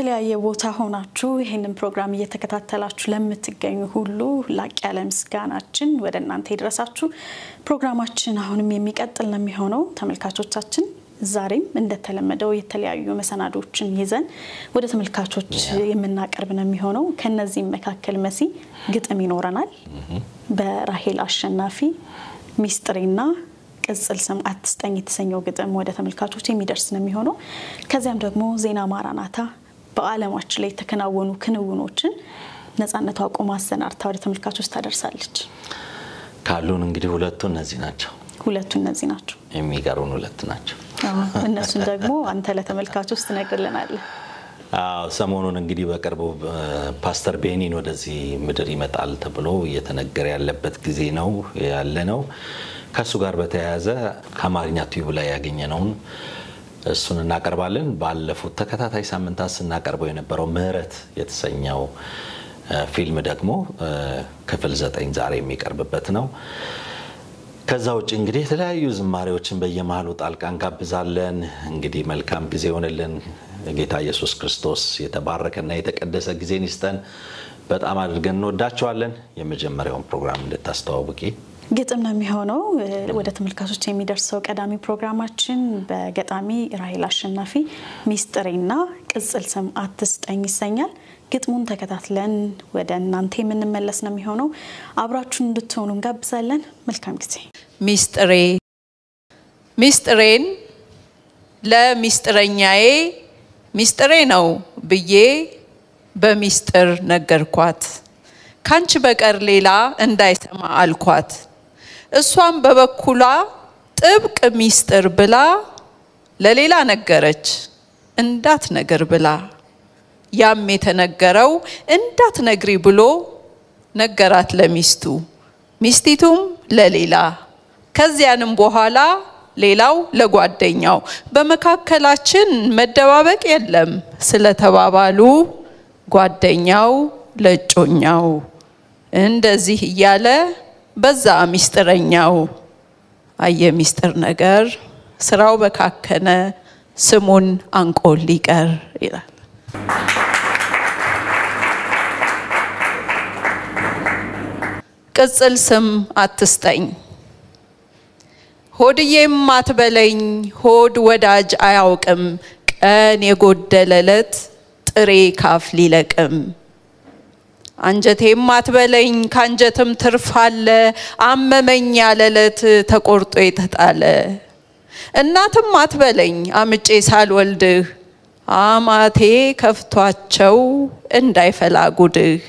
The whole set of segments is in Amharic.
በተለያየ ቦታ ሆናችሁ ይሄንን ፕሮግራም እየተከታተላችሁ ለምትገኙ ሁሉ ላቅ ያለ ምስጋናችን ወደ እናንተ ይድረሳችሁ። ፕሮግራማችን አሁንም የሚቀጥል ነው የሚሆነው ተመልካቾቻችን። ዛሬም እንደተለመደው የተለያዩ መሰናዶችን ይዘን ወደ ተመልካቾች የምናቀርብ ነው የሚሆነው። ከነዚህ መካከል መሲ ግጥም ይኖረናል። በራሄል አሸናፊ ሚስጥሬና ቅጽል ስም አትስጠኝ የተሰኘው ግጥም ወደ ተመልካቾች የሚደርስ ነው የሚሆነው። ከዚያም ደግሞ ዜና ማራናታ በዓለማችን ላይ ተከናወኑ ክንውኖችን ነፃነቷ ቆማ አሰናርታ ወደ ተመልካቾች ታደርሳለች። ካሉን እንግዲህ ሁለቱ እነዚህ ናቸው። የሚቀሩን ሁለት ናቸው። እነሱን ደግሞ አንተ ለተመልካቾች ትነግርልናለህ። ሰሞኑን እንግዲህ በቅርቡ ፓስተር ቤኒን ወደዚህ ምድር ይመጣል ተብሎ እየተነገረ ያለበት ጊዜ ነው ያለነው። ከሱ ጋር በተያያዘ ከአማርኛ ቲዩብ ላይ ያገኘነውን እሱን እናቀርባለን። ባለፉት ተከታታይ ሳምንታት ስናቀርበው የነበረው ምህረት የተሰኘው ፊልም ደግሞ ክፍል 9 ዛሬ የሚቀርብበት ነው። ከዛ ውጪ እንግዲህ የተለያዩ ዝማሬዎችን በየመሃሉ ጣልቃን ጋብዛለን። እንግዲህ መልካም ጊዜ ሆነልን። ጌታ ኢየሱስ ክርስቶስ የተባረከና የተቀደሰ ጊዜን ይስጠን። በጣም አድርገን እንወዳቸዋለን። የመጀመሪያውን ፕሮግራም እንድታስተዋውቂ ግጥም ነው የሚሆነው። ወደ ተመልካቾች የሚደርሰው ቀዳሚ ፕሮግራማችን በገጣሚ ራሄል አሸናፊ ሚስጥሬና ቅጽል ስም አትስጠኝ ይሰኛል። ግጥሙን ተከታትለን ወደ እናንተ የምንመለስ ነው የሚሆነው። አብራችሁን እንድትሆኑ እንጋብዛለን። መልካም ጊዜ። ሚስጥሬን ለሚስጥረኛዬ ሚስጥሬ ነው ብዬ በሚስጥር ነገርኳት። ካንቺ በቀር ሌላ እንዳይሰማ አልኳት። እሷም በበኩሏ ጥብቅ ሚስጥር ብላ ለሌላ ነገረች እንዳት ነገር ብላ። ያም የተነገረው እንዳት ነግሪ ብሎ ነገራት ለሚስቱ፣ ሚስቲቱም ለሌላ። ከዚያንም በኋላ ሌላው ለጓደኛው። በመካከላችን መደባበቅ የለም ስለተባባሉ ጓደኛው ለጮኛው። እንደዚህ እያለ በዛ ሚስጥረኛው። አየ ሚስጥር ነገር ስራው በካከነ ስሙን አንቆል ሊቀር ይላል። ቅጽል ስም አትስጠኝ። ሆድዬም አትበለኝ ሆድ ወዳጅ አያውቅም። ቀን የጎደለለት ጥሬ ካፍ ሊለቅም። አንጀቴም አትበለኝ ካንጀትም ትርፋለ። አመመኝ ያለለት ተቆርጦ የተጣለ። እናትም አትበለኝ አምጬ ሳልወልድህ። አማቴ ከፍቷቸው እንዳይፈላ ጉድህ።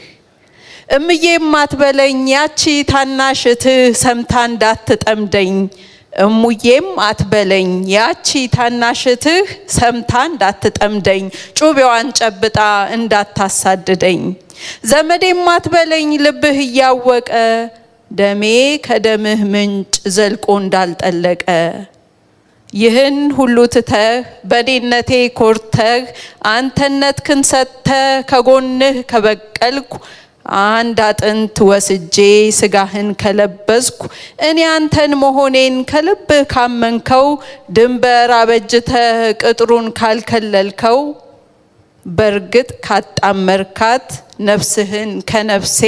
እምዬም አትበለኝ ያቺ ታናሽትህ ሰምታ እንዳትጠምደኝ። እሙዬም አትበለኝ ያቺ ታናሽትህ ሰምታ እንዳትጠምደኝ። ጩቤዋን ጨብጣ እንዳታሳድደኝ። ዘመዴም አትበለኝ ልብህ እያወቀ ደሜ ከደምህ ምንጭ ዘልቆ እንዳልጠለቀ። ይህን ሁሉ ትተህ በኔነቴ ኮርተህ አንተነትክን ሰጥተህ ከጎንህ ከበቀልኩ አንድ አጥንት ወስጄ ስጋህን ከለበስኩ እኔ አንተን መሆኔን ከልብህ ካመንከው ድንበር አበጅተህ ቅጥሩን ካልከለልከው በርግጥ ካጣመርካት ነፍስህን ከነፍሴ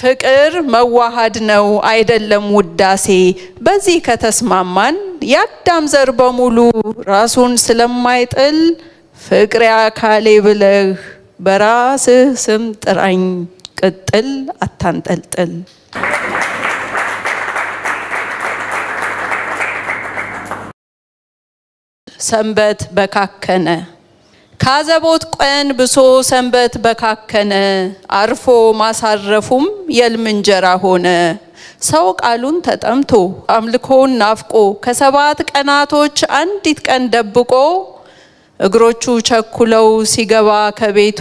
ፍቅር መዋሃድ ነው አይደለም ውዳሴ። በዚህ ከተስማማን ያዳም ዘር በሙሉ ራሱን ስለማይጥል ፍቅር አካሌ ብለህ በራስህ ስም ጥራኝ ቅጥል አታንጠልጥል። ሰንበት በካከነ። ካዘቦት ቀን ብሶ ሰንበት በካከነ። አርፎ ማሳረፉም የልምንጀራ ሆነ። ሰው ቃሉን ተጠምቶ አምልኮን ናፍቆ ከሰባት ቀናቶች አንዲት ቀን ደብቆ እግሮቹ ቸኩለው ሲገባ ከቤቱ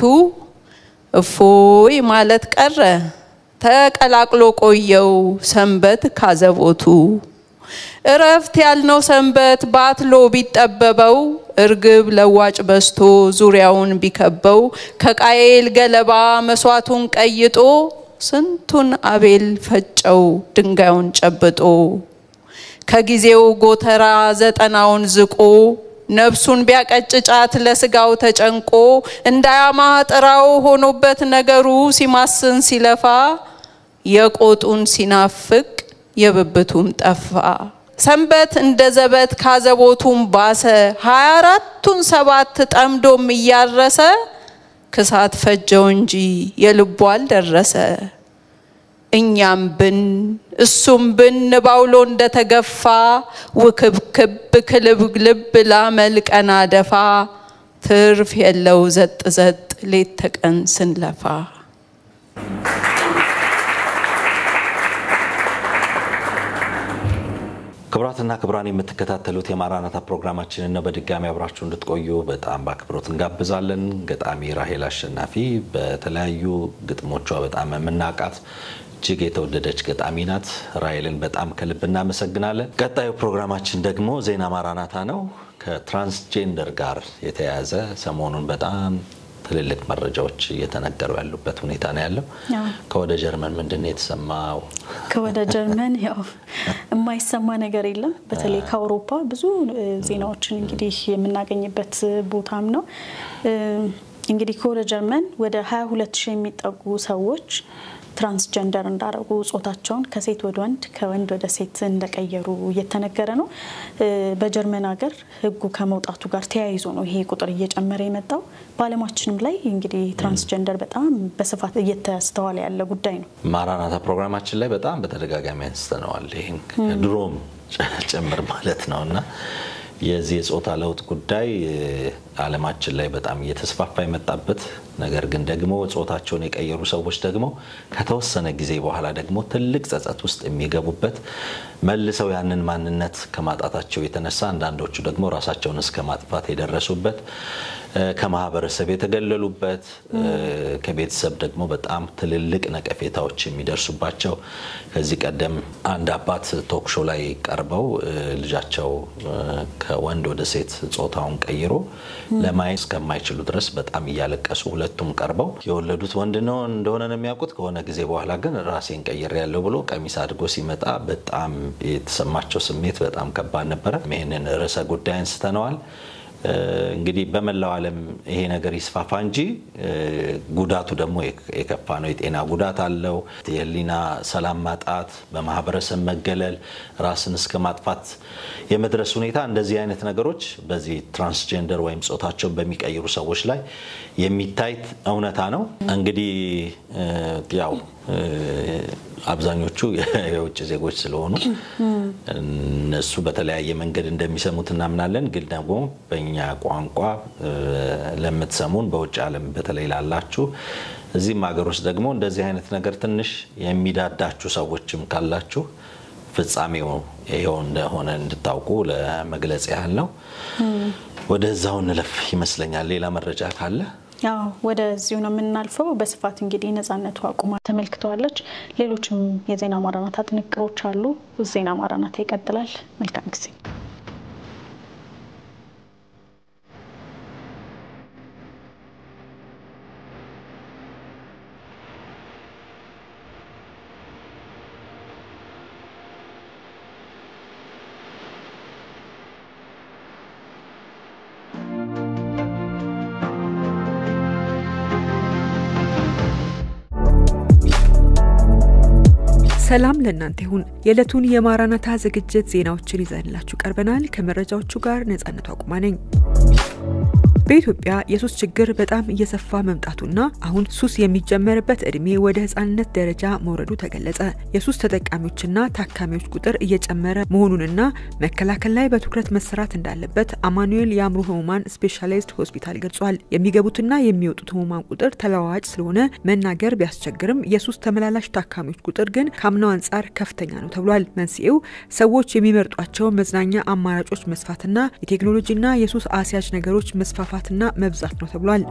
እፎይ ማለት ቀረ ተቀላቅሎ ቆየው ሰንበት ካዘቦቱ። እረፍት ያልነው ሰንበት ባትሎ ቢጠበበው እርግብ ለዋጭ በስቶ ዙሪያውን ቢከበው ከቃየል ገለባ መስዋዕቱን ቀይጦ ስንቱን አቤል ፈጨው ድንጋዩን ጨብጦ ከጊዜው ጎተራ ዘጠናውን ዝቆ ነፍሱን ቢያቀጭጫት ለስጋው ተጨንቆ እንዳያማጥራው ሆኖበት ነገሩ ሲማስን ሲለፋ የቆጡን ሲናፍቅ የብብቱም ጠፋ ሰንበት እንደ ዘበት ካዘቦቱም ባሰ 24ቱን ሰባት ጠምዶም እያረሰ ክሳት ፈጀው እንጂ የልቡ አልደረሰ እኛም ብን እሱም ብን ባውሎ እንደተገፋ ውክብክብ ክልብልብ ላመልቀና ደፋ ትርፍ የለው ዘጥ ዘጥ ሌት ተቀን ስንለፋ ክብራትና ክብራን የምትከታተሉት የማራናታ ፕሮግራማችንን ነው በድጋሚ አብራችሁ እንድትቆዩ በጣም በአክብሮት እንጋብዛለን ገጣሚ ራሄል አሸናፊ በተለያዩ ግጥሞቿ በጣም የምናቃት እጅግ የተወደደች ገጣሚ ናት ራሄልን በጣም ከልብ እናመሰግናለን ቀጣዩ ፕሮግራማችን ደግሞ ዜና ማራናታ ነው ከትራንስጀንደር ጋር የተያያዘ ሰሞኑን በጣም ትልልቅ መረጃዎች እየተነገሩ ያሉበት ሁኔታ ነው ያለው ከወደ ጀርመን ምንድነው የተሰማው ከወደ ጀርመን ያው የማይሰማ ነገር የለም በተለይ ከአውሮፓ ብዙ ዜናዎችን እንግዲህ የምናገኝበት ቦታም ነው እንግዲህ ከወደ ጀርመን ወደ 22000 የሚጠጉ ሰዎች ትራንስጀንደር እንዳረጉ ጾታቸውን ከሴት ወደ ወንድ ከወንድ ወደ ሴት እንደቀየሩ እየተነገረ ነው በጀርመን ሀገር ህጉ ከመውጣቱ ጋር ተያይዞ ነው ይሄ ቁጥር እየጨመረ የመጣው ባለማችንም ላይ እንግዲህ ትራንስጀንደር በጣም በስፋት እየተስተዋለ ያለ ጉዳይ ነው ማራናታ ፕሮግራማችን ላይ በጣም በተደጋጋሚ አንስተነዋል ይሄን ድሮም ጨምር ማለት ነውና የዚህ ጾታ ለውጥ ጉዳይ ዓለማችን ላይ በጣም እየተስፋፋ የመጣበት ነገር ግን ደግሞ ጾታቸውን የቀየሩ ሰዎች ደግሞ ከተወሰነ ጊዜ በኋላ ደግሞ ትልቅ ጸጸት ውስጥ የሚገቡበት መልሰው ያንን ማንነት ከማጣታቸው የተነሳ አንዳንዶቹ ደግሞ ራሳቸውን እስከ ማጥፋት የደረሱበት ከማህበረሰብ የተገለሉበት ከቤተሰብ ደግሞ በጣም ትልልቅ ነቀፌታዎች የሚደርሱባቸው ከዚህ ቀደም አንድ አባት ቶክ ሾው ላይ ቀርበው ልጃቸው ከወንድ ወደ ሴት ጾታውን ቀይሮ ለማየት እስከማይችሉ ድረስ በጣም እያለቀሱ ሁለቱም ቀርበው የወለዱት ወንድ ነው እንደሆነ ነው የሚያውቁት ከሆነ ጊዜ በኋላ ግን ራሴን ቀይሬያለሁ ብሎ ቀሚስ አድርጎ ሲመጣ በጣም የተሰማቸው ስሜት በጣም ከባድ ነበር ይሄንን ርዕሰ ጉዳይ አንስተናል እንግዲህ በመላው ዓለም ይሄ ነገር ይስፋፋ እንጂ ጉዳቱ ደግሞ የከፋ ነው የጤና ጉዳት አለው የህሊና ሰላም ማጣት በማህበረሰብ መገለል ራስን እስከ ማጥፋት የመድረስ ሁኔታ እንደዚህ አይነት ነገሮች በዚህ ትራንስጀንደር ወይም ጾታቸው በሚቀይሩ ሰዎች ላይ የሚታይ እውነታ ነው እንግዲህ ያው አብዛኞቹ የውጭ ዜጎች ስለሆኑ እነሱ በተለያየ መንገድ እንደሚሰሙት እናምናለን ግን ደግሞ በእኛ ቋንቋ ለምትሰሙን በውጭ ዓለም በተለይ ላላችሁ እዚህ ሀገሮች ደግሞ እንደዚህ አይነት ነገር ትንሽ የሚዳዳችሁ ሰዎችም ካላችሁ ፍጻሜው ይሄው እንደሆነ እንድታውቁ ለመግለጽ ያህል ነው ወደዛው እንለፍ ይመስለኛል ሌላ መረጃ ካለ ያው ወደዚሁ ነው የምናልፈው በስፋት እንግዲህ ነፃነቱ አቁማ ተመልክቷለች ሌሎችም የዜና ማራናታ ጥንቅሮች አሉ ዜና ማራናታ ይቀጥላል መልካም ጊዜ ሰላም ለእናንተ ይሁን የዕለቱን የማራናታ ዝግጅት ዜናዎችን ይዘንላችሁ ቀርበናል ከመረጃዎቹ ጋር ነፃነቱ አቁማ ነኝ በኢትዮጵያ የሱስ ችግር በጣም እየሰፋ መምጣቱና አሁን ሱስ የሚጀመርበት እድሜ ወደ ህፃንነት ደረጃ መውረዱ ተገለጸ የሱስ ተጠቃሚዎችና ታካሚዎች ቁጥር እየጨመረ መሆኑንና መከላከል ላይ በትኩረት መስራት እንዳለበት አማኑኤል የአእምሮ ህሙማን ስፔሻላይዝድ ሆስፒታል ገልጿል የሚገቡትና የሚወጡት ህሙማን ቁጥር ተለዋዋጭ ስለሆነ መናገር ቢያስቸግርም የሱስ ተመላላሽ ታካሚዎች ቁጥር ግን ከአምናው አንፃር ከፍተኛ ነው ተብሏል መንስኤው ሰዎች የሚመርጧቸው መዝናኛ አማራጮች መስፋትና የቴክኖሎጂና የሱስ አስያዥ ነገሮች መስፋፋትና መብዛት ነው ተብሏል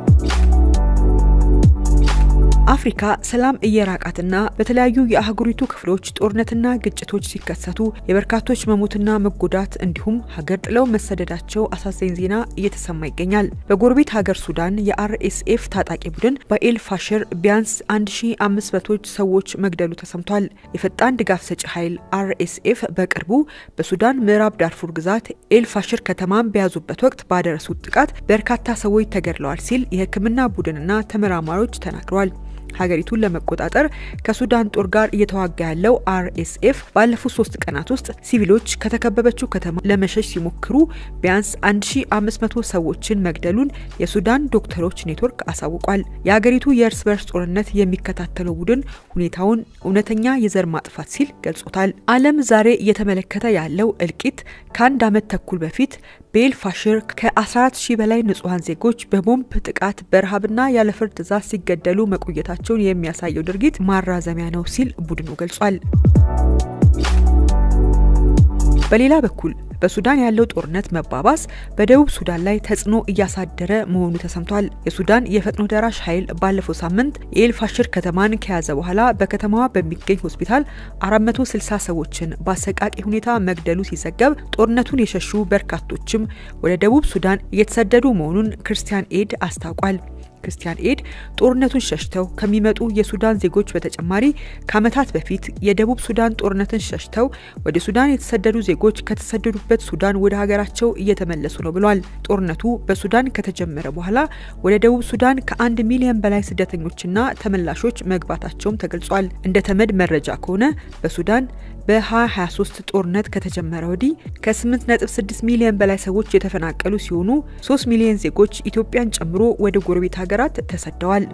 አፍሪካ ሰላም እየራቃትና በተለያዩ የአህጉሪቱ ክፍሎች ጦርነትና ግጭቶች ሲከሰቱ የበርካቶች መሞትና መጎዳት እንዲሁም ሀገር ጥለው መሰደዳቸው አሳዛኝ ዜና እየተሰማ ይገኛል። በጎረቤት ሀገር ሱዳን የአርኤስኤፍ ታጣቂ ቡድን በኤል ፋሽር ቢያንስ 1500 ሰዎች መግደሉ ተሰምቷል። የፈጣን ድጋፍ ሰጪ ኃይል አርኤስኤፍ በቅርቡ በሱዳን ምዕራብ ዳርፉር ግዛት ኤል ፋሽር ከተማን በያዙበት ወቅት ባደረሱት ጥቃት በርካታ ሰዎች ተገድለዋል ሲል የሕክምና ቡድንና ተመራማሪዎች ተናግረዋል። ሀገሪቱን ለመቆጣጠር ከሱዳን ጦር ጋር እየተዋጋ ያለው አርኤስኤፍ ባለፉት 3 ቀናት ውስጥ ሲቪሎች ከተከበበችው ከተማ ለመሸሽ ሲሞክሩ ቢያንስ 1500 ሰዎችን መግደሉን የሱዳን ዶክተሮች ኔትወርክ አሳውቋል። የሀገሪቱ የእርስ በርስ ጦርነት የሚከታተለው ቡድን ሁኔታውን እውነተኛ የዘር ማጥፋት ሲል ገልጾታል። ዓለም ዛሬ እየተመለከተ ያለው እልቂት ከአንድ ዓመት ተኩል በፊት በኤል ፋሽር ከ14000 በላይ ንጹሃን ዜጎች በቦምብ ጥቃት በረሃብና ያለ ፍርድ ትዕዛዝ ሲገደሉ መቆየታቸውን የሚያሳየው ድርጊት ማራዘሚያ ነው ሲል ቡድኑ ገልጿል። በሌላ በኩል በሱዳን ያለው ጦርነት መባባስ በደቡብ ሱዳን ላይ ተጽዕኖ እያሳደረ መሆኑ ተሰምቷል። የሱዳን የፈጥኖ ደራሽ ኃይል ባለፈው ሳምንት የኤል ፋሽር ከተማን ከያዘ በኋላ በከተማዋ በሚገኝ ሆስፒታል 460 ሰዎችን በአሰቃቂ ሁኔታ መግደሉ ሲዘገብ ጦርነቱን የሸሹ በርካቶችም ወደ ደቡብ ሱዳን እየተሰደዱ መሆኑን ክርስቲያን ኤድ አስታውቋል። ክርስቲያን ኤድ ጦርነቱን ሸሽተው ከሚመጡ የሱዳን ዜጎች በተጨማሪ ከዓመታት በፊት የደቡብ ሱዳን ጦርነትን ሸሽተው ወደ ሱዳን የተሰደዱ ዜጎች ከተሰደዱበት ሱዳን ወደ ሀገራቸው እየተመለሱ ነው ብሏል። ጦርነቱ በሱዳን ከተጀመረ በኋላ ወደ ደቡብ ሱዳን ከ1 ሚሊዮን በላይ ስደተኞችና ተመላሾች መግባታቸውም ተገልጿል። እንደ ተመድ መረጃ ከሆነ በሱዳን በ2023 ጦርነት ከተጀመረ ወዲህ ከ8.6 ሚሊዮን በላይ ሰዎች የተፈናቀሉ ሲሆኑ 3 ሚሊዮን ዜጎች ኢትዮጵያን ጨምሮ ወደ ጎረቤት ሀገራት ተሰደዋል።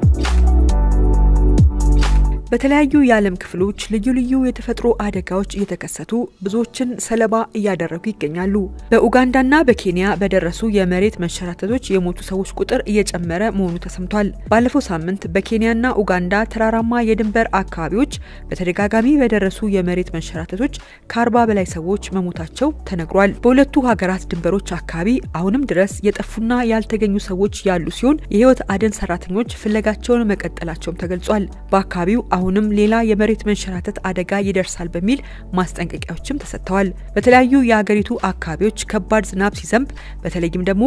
በተለያዩ የዓለም ክፍሎች ልዩ ልዩ የተፈጥሮ አደጋዎች እየተከሰቱ ብዙዎችን ሰለባ እያደረጉ ይገኛሉ። በኡጋንዳና በኬንያ በደረሱ የመሬት መንሸራተቶች የሞቱ ሰዎች ቁጥር እየጨመረ መሆኑ ተሰምቷል። ባለፈው ሳምንት በኬንያና ኡጋንዳ ተራራማ የድንበር አካባቢዎች በተደጋጋሚ በደረሱ የመሬት መንሸራተቶች ከ40 በላይ ሰዎች መሞታቸው ተነግሯል። በሁለቱ ሀገራት ድንበሮች አካባቢ አሁንም ድረስ የጠፉና ያልተገኙ ሰዎች ያሉ ሲሆን የህይወት አደን ሰራተኞች ፍለጋቸውን መቀጠላቸውም ተገልጿል። በአካባቢው አሁንም ሌላ የመሬት መንሸራተት አደጋ ይደርሳል በሚል ማስጠንቀቂያዎችም ተሰጥተዋል። በተለያዩ የሀገሪቱ አካባቢዎች ከባድ ዝናብ ሲዘንብ በተለይም ደግሞ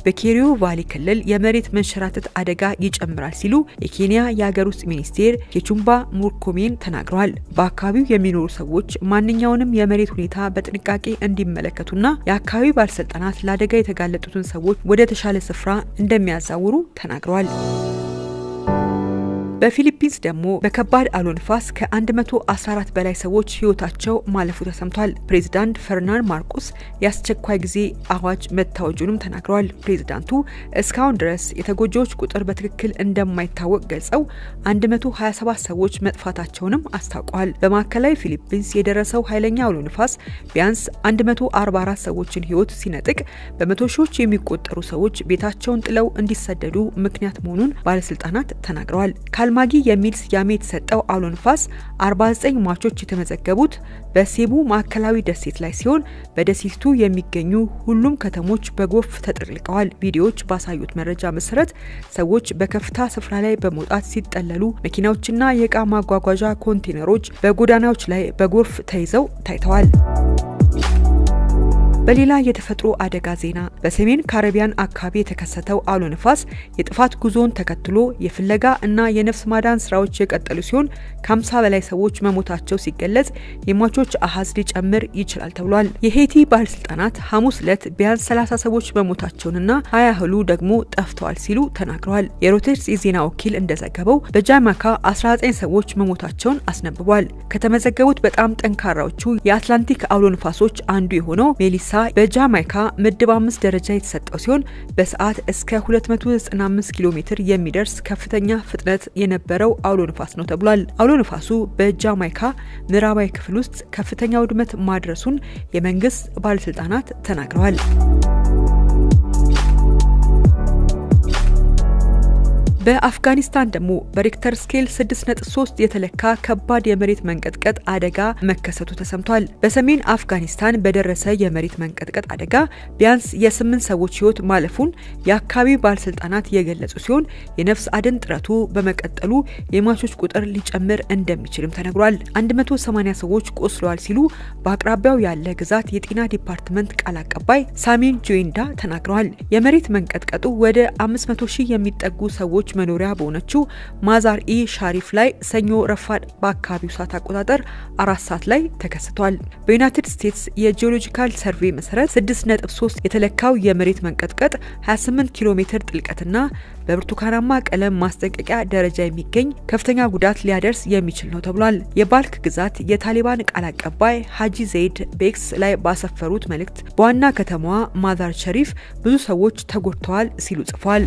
በኬሪዮ ቫሊ ክልል የመሬት መንሸራተት አደጋ ይጨምራል ሲሉ የኬንያ የሀገር ውስጥ ሚኒስቴር ኬቹምባ ሙርኮሜን ተናግረዋል። በአካባቢው የሚኖሩ ሰዎች ማንኛውንም የመሬት ሁኔታ በጥንቃቄ እንዲመለከቱና የአካባቢው ባለስልጣናት ለአደጋ የተጋለጡትን ሰዎች ወደ ተሻለ ስፍራ እንደሚያዛውሩ ተናግረዋል። በፊሊፒንስ ደግሞ በከባድ አውሎ ንፋስ ከ114 በላይ ሰዎች ህይወታቸው ማለፉ ተሰምቷል። ፕሬዝዳንት ፈርናንድ ማርቆስ የአስቸኳይ ጊዜ አዋጅ መታወጁንም ተናግረዋል። ፕሬዝዳንቱ እስካሁን ድረስ የተጎጂዎች ቁጥር በትክክል እንደማይታወቅ ገልጸው 127 ሰዎች መጥፋታቸውንም አስታውቀዋል። በማዕከላዊ ፊሊፒንስ የደረሰው ኃይለኛ አውሎ ንፋስ ቢያንስ 144 ሰዎችን ህይወት ሲነጥቅ በመቶ ሺዎች የሚቆጠሩ ሰዎች ቤታቸውን ጥለው እንዲሰደዱ ምክንያት መሆኑን ባለስልጣናት ተናግረዋል። ካልማጊ የሚል ስያሜ የተሰጠው አውሎ ንፋስ 49 ሟቾች የተመዘገቡት በሴቡ ማዕከላዊ ደሴት ላይ ሲሆን በደሴቱ የሚገኙ ሁሉም ከተሞች በጎርፍ ተጥለቅልቀዋል። ቪዲዮዎች ባሳዩት መረጃ መሰረት ሰዎች በከፍታ ስፍራ ላይ በመውጣት ሲጠለሉ፣ መኪናዎችና የእቃ ማጓጓዣ ኮንቴነሮች በጎዳናዎች ላይ በጎርፍ ተይዘው ታይተዋል። በሌላ የተፈጥሮ አደጋ ዜና በሰሜን ካሪቢያን አካባቢ የተከሰተው አውሎ ንፋስ የጥፋት ጉዞን ተከትሎ የፍለጋ እና የነፍስ ማዳን ስራዎች የቀጠሉ ሲሆን ከ50 በላይ ሰዎች መሞታቸው ሲገለጽ የሟቾች አሃዝ ሊጨምር ይችላል ተብሏል። የሄይቲ ባለስልጣናት ሐሙስ ዕለት ቢያንስ 30 ሰዎች መሞታቸውንና 20 ያህሉ ደግሞ ጠፍተዋል ሲሉ ተናግረዋል። የሮይተርስ የዜና ወኪል እንደዘገበው በጃማይካ 19 ሰዎች መሞታቸውን አስነብቧል። ከተመዘገቡት በጣም ጠንካራዎቹ የአትላንቲክ አውሎ ንፋሶች አንዱ የሆነው ሜሊሳ በጃማይካ ምድብ 5 ደረጃ የተሰጠው ሲሆን በሰዓት እስከ 295 ኪሎ ሜትር የሚደርስ ከፍተኛ ፍጥነት የነበረው አውሎ ንፋስ ነው ተብሏል። አውሎ ንፋሱ በጃማይካ ምዕራባዊ ክፍል ውስጥ ከፍተኛ ውድመት ማድረሱን የመንግስት ባለስልጣናት ተናግረዋል። በአፍጋኒስታን ደግሞ በሬክተር ስኬል 6.3 የተለካ ከባድ የመሬት መንቀጥቀጥ አደጋ መከሰቱ ተሰምቷል። በሰሜን አፍጋኒስታን በደረሰ የመሬት መንቀጥቀጥ አደጋ ቢያንስ የ8 ሰዎች ህይወት ማለፉን የአካባቢው ባለስልጣናት የገለጹ ሲሆን የነፍስ አድን ጥረቱ በመቀጠሉ የሟቾች ቁጥር ሊጨምር እንደሚችልም ተነግሯል። 180 ሰዎች ቆስለዋል ሲሉ በአቅራቢያው ያለ ግዛት የጤና ዲፓርትመንት ቃል አቀባይ ሳሚን ጆይንዳ ተናግረዋል። የመሬት መንቀጥቀጡ ወደ 500,000 የሚጠጉ ሰዎች መኖሪያ በሆነችው ማዛር-ኢ ሻሪፍ ላይ ሰኞ ረፋድ በአካባቢው ሰዓት አቆጣጠር 4 ሰዓት ላይ ተከስቷል። በዩናይትድ ስቴትስ የጂኦሎጂካል ሰርቬይ መሰረት 6.3 የተለካው የመሬት መንቀጥቀጥ 28 ኪሎ ሜትር ጥልቀትና በብርቱካናማ ቀለም ማስጠንቀቂያ ደረጃ የሚገኝ ከፍተኛ ጉዳት ሊያደርስ የሚችል ነው ተብሏል። የባልክ ግዛት የታሊባን ቃል አቀባይ ሀጂ ዘይድ በኤክስ ላይ ባሰፈሩት መልእክት በዋና ከተማዋ ማዛር ሸሪፍ ብዙ ሰዎች ተጎድተዋል ሲሉ ጽፏል።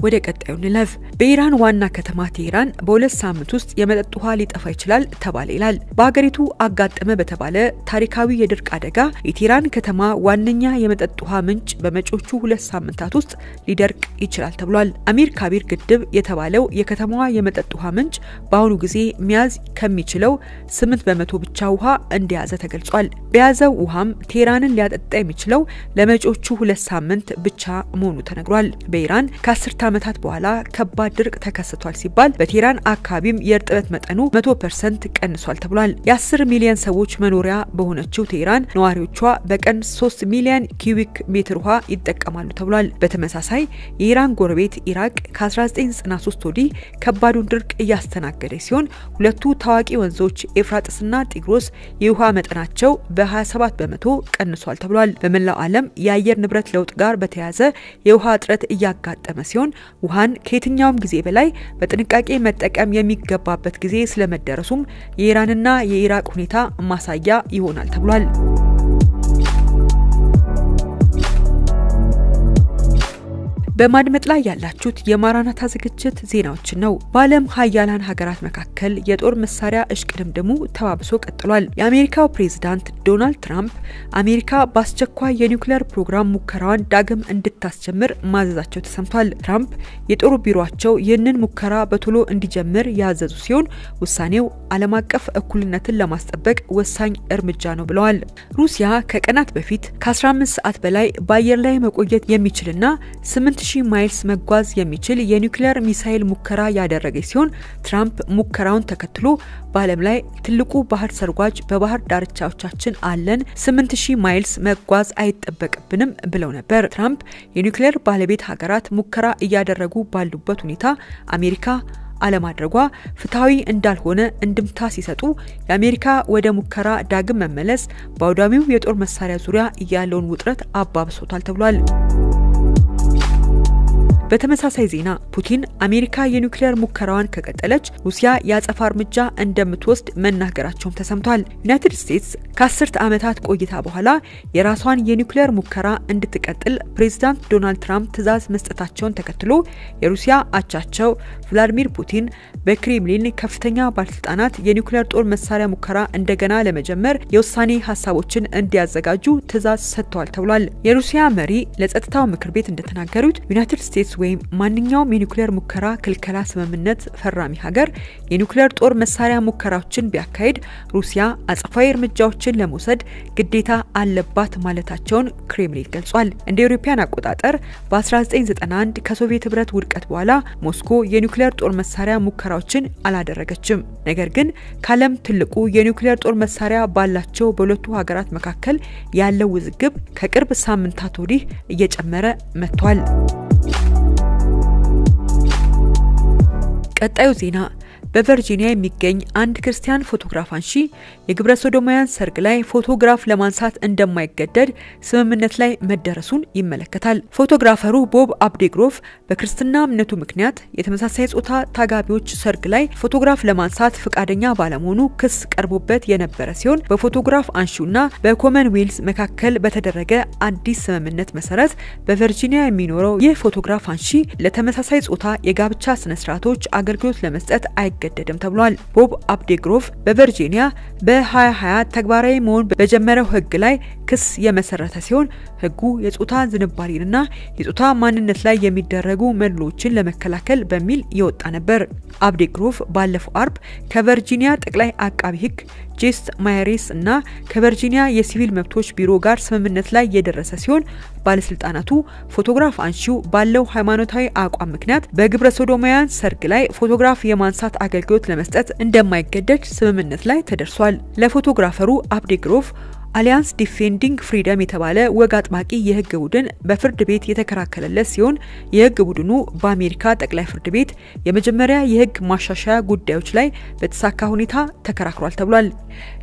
ወደ ቀጣዩ ንለፍ። በኢራን ዋና ከተማ ቴህራን በ2 ሳምንት ውስጥ የመጠጥ ውሃ ሊጠፋ ይችላል ተባለ ይላል። በአገሪቱ አጋጠመ በተባለ ታሪካዊ የድርቅ አደጋ የቴህራን ከተማ ዋነኛ የመጠጥ ውሃ ምንጭ በመጪዎቹ 2 ሳምንታት ውስጥ ሊደርቅ ይችላል ተብሏል። አሚር ካቢር ግድብ የተባለው የከተማዋ የመጠጥ ውሃ ምንጭ በአሁኑ ጊዜ መያዝ ከሚችለው 8% ብቻ ውሃ እንደያዘ ተገልጿል። በያዘው ውሃም ቴህራንን ሊያጠጣ የሚችለው ለመጪዎቹ 2 ሳምንት ብቻ መሆኑ ተነግሯል። በኢራን ከ10 ዓመታት በኋላ ከባድ ድርቅ ተከስቷል ሲባል በቴህራን አካባቢም የእርጥበት መጠኑ 100% ቀንሷል ተብሏል። የ10 ሚሊዮን ሰዎች መኖሪያ በሆነችው ቴህራን ነዋሪዎቿ በቀን 3 ሚሊዮን ኪዩቢክ ሜትር ውሃ ይጠቀማሉ ተብሏል። በተመሳሳይ የኢራን ጎረቤት ኢራቅ ከ1993 ወዲህ ከባዱን ድርቅ እያስተናገደ ሲሆን ሁለቱ ታዋቂ ወንዞች ኤፍራጥስና ጢግሮስ የውሃ መጠናቸው በ27% ቀንሷል ተብሏል። በመላው ዓለም የአየር ንብረት ለውጥ ጋር በተያያዘ የውሃ እጥረት እያጋጠመ ሲሆን ውሃን ከየትኛውም ጊዜ በላይ በጥንቃቄ መጠቀም የሚገባበት ጊዜ ስለመደረሱም የኢራንና የኢራቅ ሁኔታ ማሳያ ይሆናል ተብሏል። በማድመጥ ላይ ያላችሁት የማራናታ ዝግጅት ዜናዎችን ነው። በዓለም ሀያላን ሀገራት መካከል የጦር መሳሪያ እሽቅድምድሙ ተባብሶ ቀጥሏል። የአሜሪካው ፕሬዝዳንት ዶናልድ ትራምፕ አሜሪካ በአስቸኳይ የኒውክሌር ፕሮግራም ሙከራዋን ዳግም እንድታስጀምር ማዘዛቸው ተሰምቷል። ትራምፕ የጦር ቢሮአቸው ይህንን ሙከራ በቶሎ እንዲጀምር ያዘዙ ሲሆን ውሳኔው ዓለም አቀፍ እኩልነትን ለማስጠበቅ ወሳኝ እርምጃ ነው ብለዋል። ሩሲያ ከቀናት በፊት ከ15 ሰዓት በላይ በአየር ላይ መቆየት የሚችልና 8000 ማይልስ መጓዝ የሚችል የኒውክሌር ሚሳኤል ሙከራ ያደረገች ሲሆን ትራምፕ ሙከራውን ተከትሎ በዓለም ላይ ትልቁ ባህር ሰርጓጅ በባህር ዳርቻዎቻችን አለን 8000 ማይልስ መጓዝ አይጠበቅብንም ብለው ነበር። ትራምፕ የኒውክሌር ባለቤት ሀገራት ሙከራ እያደረጉ ባሉበት ሁኔታ አሜሪካ አለማድረጓ ፍትሃዊ እንዳልሆነ እንድምታ ሲሰጡ የአሜሪካ ወደ ሙከራ ዳግም መመለስ በአውዳሚው የጦር መሳሪያ ዙሪያ ያለውን ውጥረት አባብሶታል ተብሏል። በተመሳሳይ ዜና ፑቲን አሜሪካ የኒውክሌር ሙከራዋን ከቀጠለች ሩሲያ ያጸፋ እርምጃ እንደምትወስድ መናገራቸውም ተሰምቷል። ዩናይትድ ስቴትስ ከ10 ዓመታት ቆይታ በኋላ የራሷን የኒውክሌር ሙከራ እንድትቀጥል ፕሬዝዳንት ዶናልድ ትራምፕ ትዕዛዝ መስጠታቸውን ተከትሎ የሩሲያ አቻቸው ቭላዲሚር ፑቲን በክሬምሊን ከፍተኛ ባለስልጣናት የኒውክሌር ጦር መሳሪያ ሙከራ እንደገና ለመጀመር የውሳኔ ሀሳቦችን እንዲያዘጋጁ ትዕዛዝ ሰጥተዋል ተብሏል። የሩሲያ መሪ ለጸጥታው ምክር ቤት እንደተናገሩት ዩናይትድ ስቴትስ ወይም ማንኛውም የኒውክሌር ሙከራ ክልከላ ስምምነት ፈራሚ ሀገር የኒውክሌር ጦር መሳሪያ ሙከራዎችን ቢያካሂድ ሩሲያ አጸፋዊ እርምጃዎችን ለመውሰድ ግዴታ አለባት ማለታቸውን ክሬምሊን ገልጿል። እንደ አውሮፓውያን አቆጣጠር በ1991 ከሶቪየት ህብረት ውድቀት በኋላ ሞስኮ የኒውክሌር ጦር መሳሪያ ሙከራዎችን አላደረገችም። ነገር ግን ካለም ትልቁ የኒውክሌር ጦር መሳሪያ ባላቸው በሁለቱ ሀገራት መካከል ያለው ውዝግብ ከቅርብ ሳምንታት ወዲህ እየጨመረ መጥቷል። ቀጣዩ ዜና በቨርጂኒያ የሚገኝ አንድ ክርስቲያን ፎቶግራፍ አንሺ የግብረ ሶዶማውያን ሰርግ ላይ ፎቶግራፍ ለማንሳት እንደማይገደድ ስምምነት ላይ መደረሱን ይመለከታል። ፎቶግራፈሩ ቦብ አብዴግሮቭ በክርስትና እምነቱ ምክንያት የተመሳሳይ ጾታ ታጋቢዎች ሰርግ ላይ ፎቶግራፍ ለማንሳት ፈቃደኛ ባለመሆኑ ክስ ቀርቦበት የነበረ ሲሆን በፎቶግራፍ አንሺውና በኮመንዌልዝ መካከል በተደረገ አዲስ ስምምነት መሰረት በቨርጂኒያ የሚኖረው ይህ ፎቶግራፍ አንሺ ለተመሳሳይ ጾታ የጋብቻ ስነ ስርዓቶች አገልግሎት ለመስጠት አይገደድም ተብሏል። ቦብ አብዴግሮቭ በቨርጂኒያ በ2020 ተግባራዊ መሆን በጀመረው ህግ ላይ ክስ የመሰረተ ሲሆን ህጉ የጾታ ዝንባሌንና የጾታ ማንነት ላይ የሚደረጉ መድሎችን ለመከላከል በሚል ይወጣ ነበር። አብዴግሮቭ ባለፈው አርብ ከቨርጂኒያ ጠቅላይ አቃቢ ህግ ጄስ ማየሬስ እና ከቨርጂኒያ የሲቪል መብቶች ቢሮ ጋር ስምምነት ላይ የደረሰ ሲሆን ባለስልጣናቱ ፎቶግራፍ አንሺው ባለው ሃይማኖታዊ አቋም ምክንያት በግብረ ሶዶማውያን ሰርግ ላይ ፎቶግራፍ የማንሳት አገልግሎት ለመስጠት እንደማይገደድ ስምምነት ላይ ተደርሷል። ለፎቶግራፈሩ አብዴግሮቭ አሊያንስ ዲፌንዲንግ ፍሪደም የተባለ ወግ አጥባቂ የህግ ቡድን በፍርድ ቤት የተከራከለለት ሲሆን የህግ ቡድኑ በአሜሪካ ጠቅላይ ፍርድ ቤት የመጀመሪያ የህግ ማሻሻያ ጉዳዮች ላይ በተሳካ ሁኔታ ተከራክሯል ተብሏል።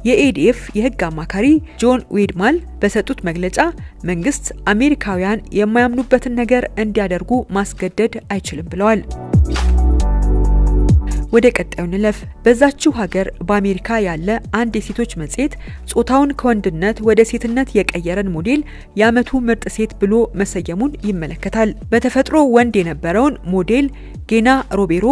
የኤዲኤፍ የህግ አማካሪ ጆን ዌድማል በሰጡት መግለጫ መንግስት አሜሪካውያን የማያምኑበትን ነገር እንዲያደርጉ ማስገደድ አይችልም ብለዋል። ወደ ቀጣዩ ንለፍ። በዛችው ሀገር በአሜሪካ ያለ አንድ የሴቶች መጽሔት ጾታውን ከወንድነት ወደ ሴትነት የቀየረን ሞዴል የዓመቱ ምርጥ ሴት ብሎ መሰየሙን ይመለከታል። በተፈጥሮ ወንድ የነበረውን ሞዴል ጌና ሮቤሮ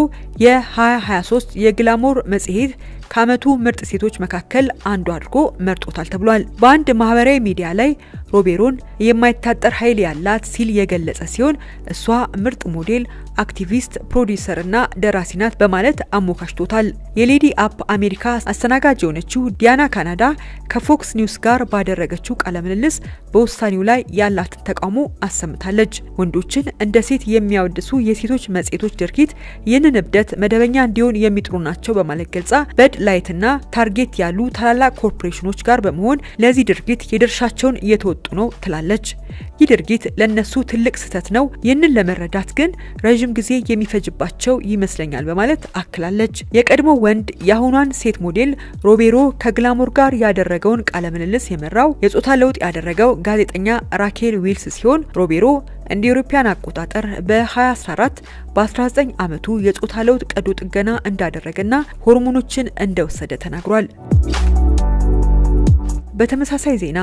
የ2023 የግላሞር መጽሔት ከዓመቱ ምርጥ ሴቶች መካከል አንዱ አድርጎ መርጦታል ተብሏል። በአንድ ማህበራዊ ሚዲያ ላይ ሮቤሮን የማይታጠር ኃይል ያላት ሲል የገለጸ ሲሆን እሷ ምርጥ ሞዴል፣ አክቲቪስት፣ ፕሮዲውሰር እና ደራሲ ናት በማለት አሞካሽቶታል። የሌዲ አፕ አሜሪካ አስተናጋጅ የሆነችው ዲያና ካናዳ ከፎክስ ኒውስ ጋር ባደረገችው ቃለ ምልልስ በውሳኔው ላይ ያላትን ተቃውሞ አሰምታለች። ወንዶችን እንደ ሴት የሚያወድሱ የሴቶች መጽሔቶች ድርጊት ይህንን እብደት መደበኛ እንዲሆን የሚጥሩ ናቸው በማለት ገልጻ በድ ላይትና ታርጌት ያሉ ታላላቅ ኮርፖሬሽኖች ጋር በመሆን ለዚህ ድርጊት የድርሻቸውን እየተወጡ ነው ትላለች። ይህ ድርጊት ለነሱ ትልቅ ስህተት ነው። ይህንን ለመረዳት ግን ረጅም ጊዜ የሚፈጅባቸው ይመስለኛል በማለት አክላለች። የቀድሞ ወንድ የአሁኗን ሴት ሞዴል ሮቤሮ ከግላሞር ጋር ያደረገውን ቃለ ምልልስ የመራው የጾታ ለውጥ ያደረገው ጋዜጠኛ ራኬል ዊልስ ሲሆን ሮቤሮ እንደ ኢሮፒያን አቆጣጠር በ2014 በ19 ዓመቱ የጾታ ለውጥ ቀዶ ጥገና እንዳደረገና ሆርሞኖችን እንደወሰደ ተናግሯል። በተመሳሳይ ዜና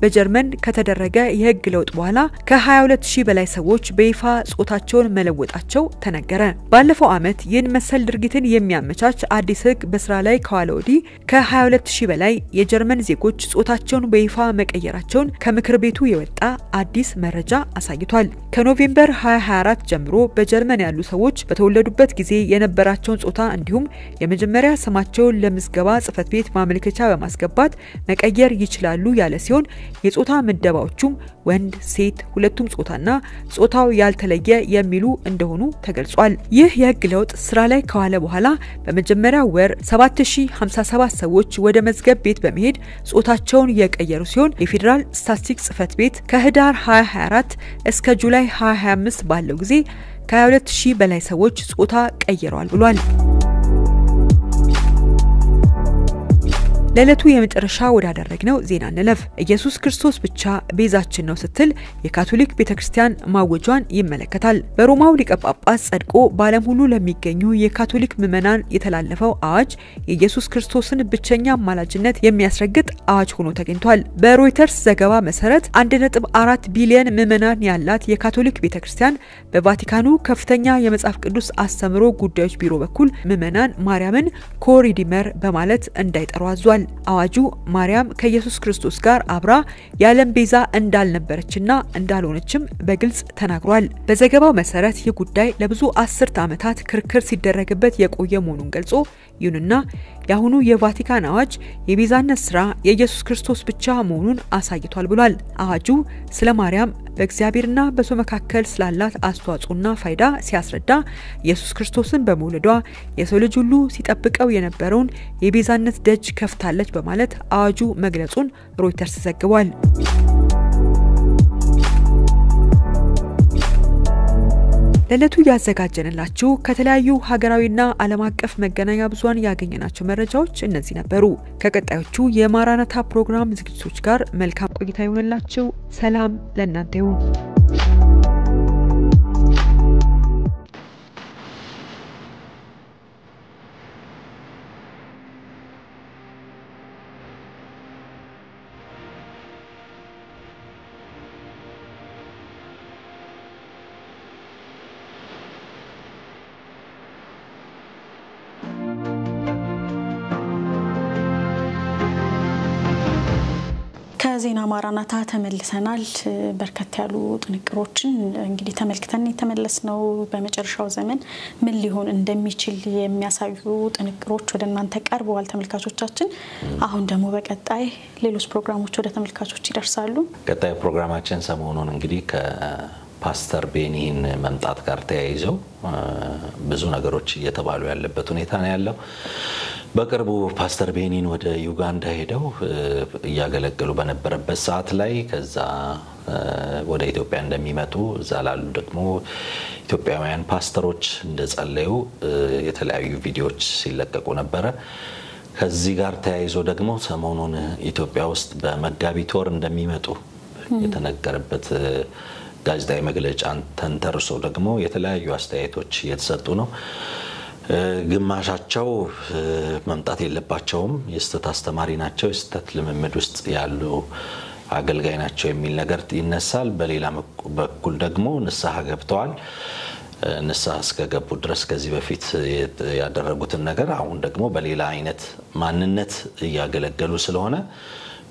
በጀርመን ከተደረገ የህግ ለውጥ በኋላ ከ22000 በላይ ሰዎች በይፋ ጾታቸውን መለወጣቸው ተነገረ። ባለፈው ዓመት ይህን መሰል ድርጊትን የሚያመቻች አዲስ ህግ በስራ ላይ ከዋለ ወዲህ ከ22000 በላይ የጀርመን ዜጎች ጾታቸውን በይፋ መቀየራቸውን ከምክር ቤቱ የወጣ አዲስ መረጃ አሳይቷል። ከኖቬምበር 2024 ጀምሮ በጀርመን ያሉ ሰዎች በተወለዱበት ጊዜ የነበራቸውን ጾታ እንዲሁም የመጀመሪያ ስማቸውን ለምዝገባ ጽሕፈት ቤት ማመልከቻ በማስገባት መቀየር ይችላሉ ያለ ሲሆን የጾታ ምደባዎቹም ወንድ፣ ሴት፣ ሁለቱም ጾታና ጾታው ያልተለየ የሚሉ እንደሆኑ ተገልጿል። ይህ የህግ ለውጥ ስራ ላይ ከዋለ በኋላ በመጀመሪያ ወር 7057 ሰዎች ወደ መዝገብ ቤት በመሄድ ጾታቸውን የቀየሩ ሲሆን የፌዴራል ስታቲስቲክስ ጽሕፈት ቤት ከህዳር 2024 እስከ ጁላይ 2025 ባለው ጊዜ ከ22000 በላይ ሰዎች ጾታ ቀይረዋል ብሏል። ለለቱ የመጨረሻ ወዳደረግነው ዜና እንለፍ። ኢየሱስ ክርስቶስ ብቻ ቤዛችን ነው ስትል የካቶሊክ ቤተክርስቲያን ማወጇን ይመለከታል። በሮማው ሊቀ ጳጳስ ጸድቆ በዓለም ሁሉ ለሚገኙ የካቶሊክ ምዕመናን የተላለፈው አዋጅ የኢየሱስ ክርስቶስን ብቸኛ አማላጅነት የሚያስረግጥ አዋጅ ሆኖ ተገኝቷል። በሮይተርስ ዘገባ መሰረት 1.4 ቢሊዮን ምዕመናን ያላት የካቶሊክ ቤተክርስቲያን በቫቲካኑ ከፍተኛ የመጽሐፍ ቅዱስ አስተምሮ ጉዳዮች ቢሮ በኩል ምዕመናን ማርያምን ኮሪዲመር በማለት እንዳይጠሩ አዟል። አዋጁ ማርያም ከኢየሱስ ክርስቶስ ጋር አብራ የዓለም ቤዛ እንዳልነበረችና እንዳልሆነችም በግልጽ ተናግሯል። በዘገባው መሰረት ይህ ጉዳይ ለብዙ አስርት ዓመታት ክርክር ሲደረግበት የቆየ መሆኑን ገልጾ ይሁንና የአሁኑ የቫቲካን አዋጅ የቤዛነት ስራ የኢየሱስ ክርስቶስ ብቻ መሆኑን አሳይቷል ብሏል። አዋጁ ስለ ማርያም በእግዚአብሔርና በሰው መካከል ስላላት አስተዋጽኦና ፋይዳ ሲያስረዳ ኢየሱስ ክርስቶስን በመውለዷ የሰው ልጅ ሁሉ ሲጠብቀው የነበረውን የቤዛነት ደጅ ከፍታለች በማለት አዋጁ መግለጹን ሮይተርስ ዘግቧል። ለለቱ ያዘጋጀንላችሁ ከተለያዩ ሀገራዊና ዓለም አቀፍ መገናኛ ብዙሃን ያገኘናቸው መረጃዎች እነዚህ ነበሩ። ከቀጣዮቹ የማራናታ ፕሮግራም ዝግጅቶች ጋር መልካም ቆይታ ይሁንላችሁ። ሰላም ለእናንተ ይሁን። ከዜና ማራናታ ተመልሰናል በርከት ያሉ ጥንቅሮችን እንግዲህ ተመልክተን የተመለስነው በመጨረሻው ዘመን ምን ሊሆን እንደሚችል የሚያሳዩ ጥንቅሮች ወደናንተ ቀርበዋል ተመልካቾቻችን አሁን ደግሞ በቀጣይ ሌሎች ፕሮግራሞች ወደ ተመልካቾች ይደርሳሉ ቀጣይ ፕሮግራማችን ሰሞኑን እንግዲህ ከፓስተር ቤኒን መምጣት ጋር ተያይዘው ብዙ ነገሮች እየተባሉ ያለበት ሁኔታ ነው ያለው በቅርቡ ፓስተር ቤኒን ወደ ዩጋንዳ ሄደው ያገለገሉ በነበረበት ሰዓት ላይ ከዛ ወደ ኢትዮጵያ እንደሚመጡ ዛላሉ ደግሞ ኢትዮጵያውያን ፓስተሮች እንደጸለዩ የተለያዩ ቪዲዮዎች ሲለቀቁ ነበር ከዚህ ጋር ተያይዞ ደግሞ ሰሞኑን ኢትዮጵያ ውስጥ በመጋቢት ወር እንደሚመጡ የተነገረበት ጋዜጣዊ መግለጫን ተንተርሶ ደግሞ የተለያዩ አስተያየቶች እየተሰጡ ነው ግማሻቸው መምጣት የለባቸውም የስተት አስተማሪ ናቸው የስተት ልምምድ ውስጥ ያሉ አገልጋይ ናቸው የሚል ነገር ይነሳል በሌላ በኩል ደግሞ ንስሐ ገብተዋል ንስሐ እስከገቡ ድረስ ከዚህ በፊት ያደረጉትን ነገር አሁን ደግሞ በሌላ አይነት ማንነት ያገለገሉ ስለሆነ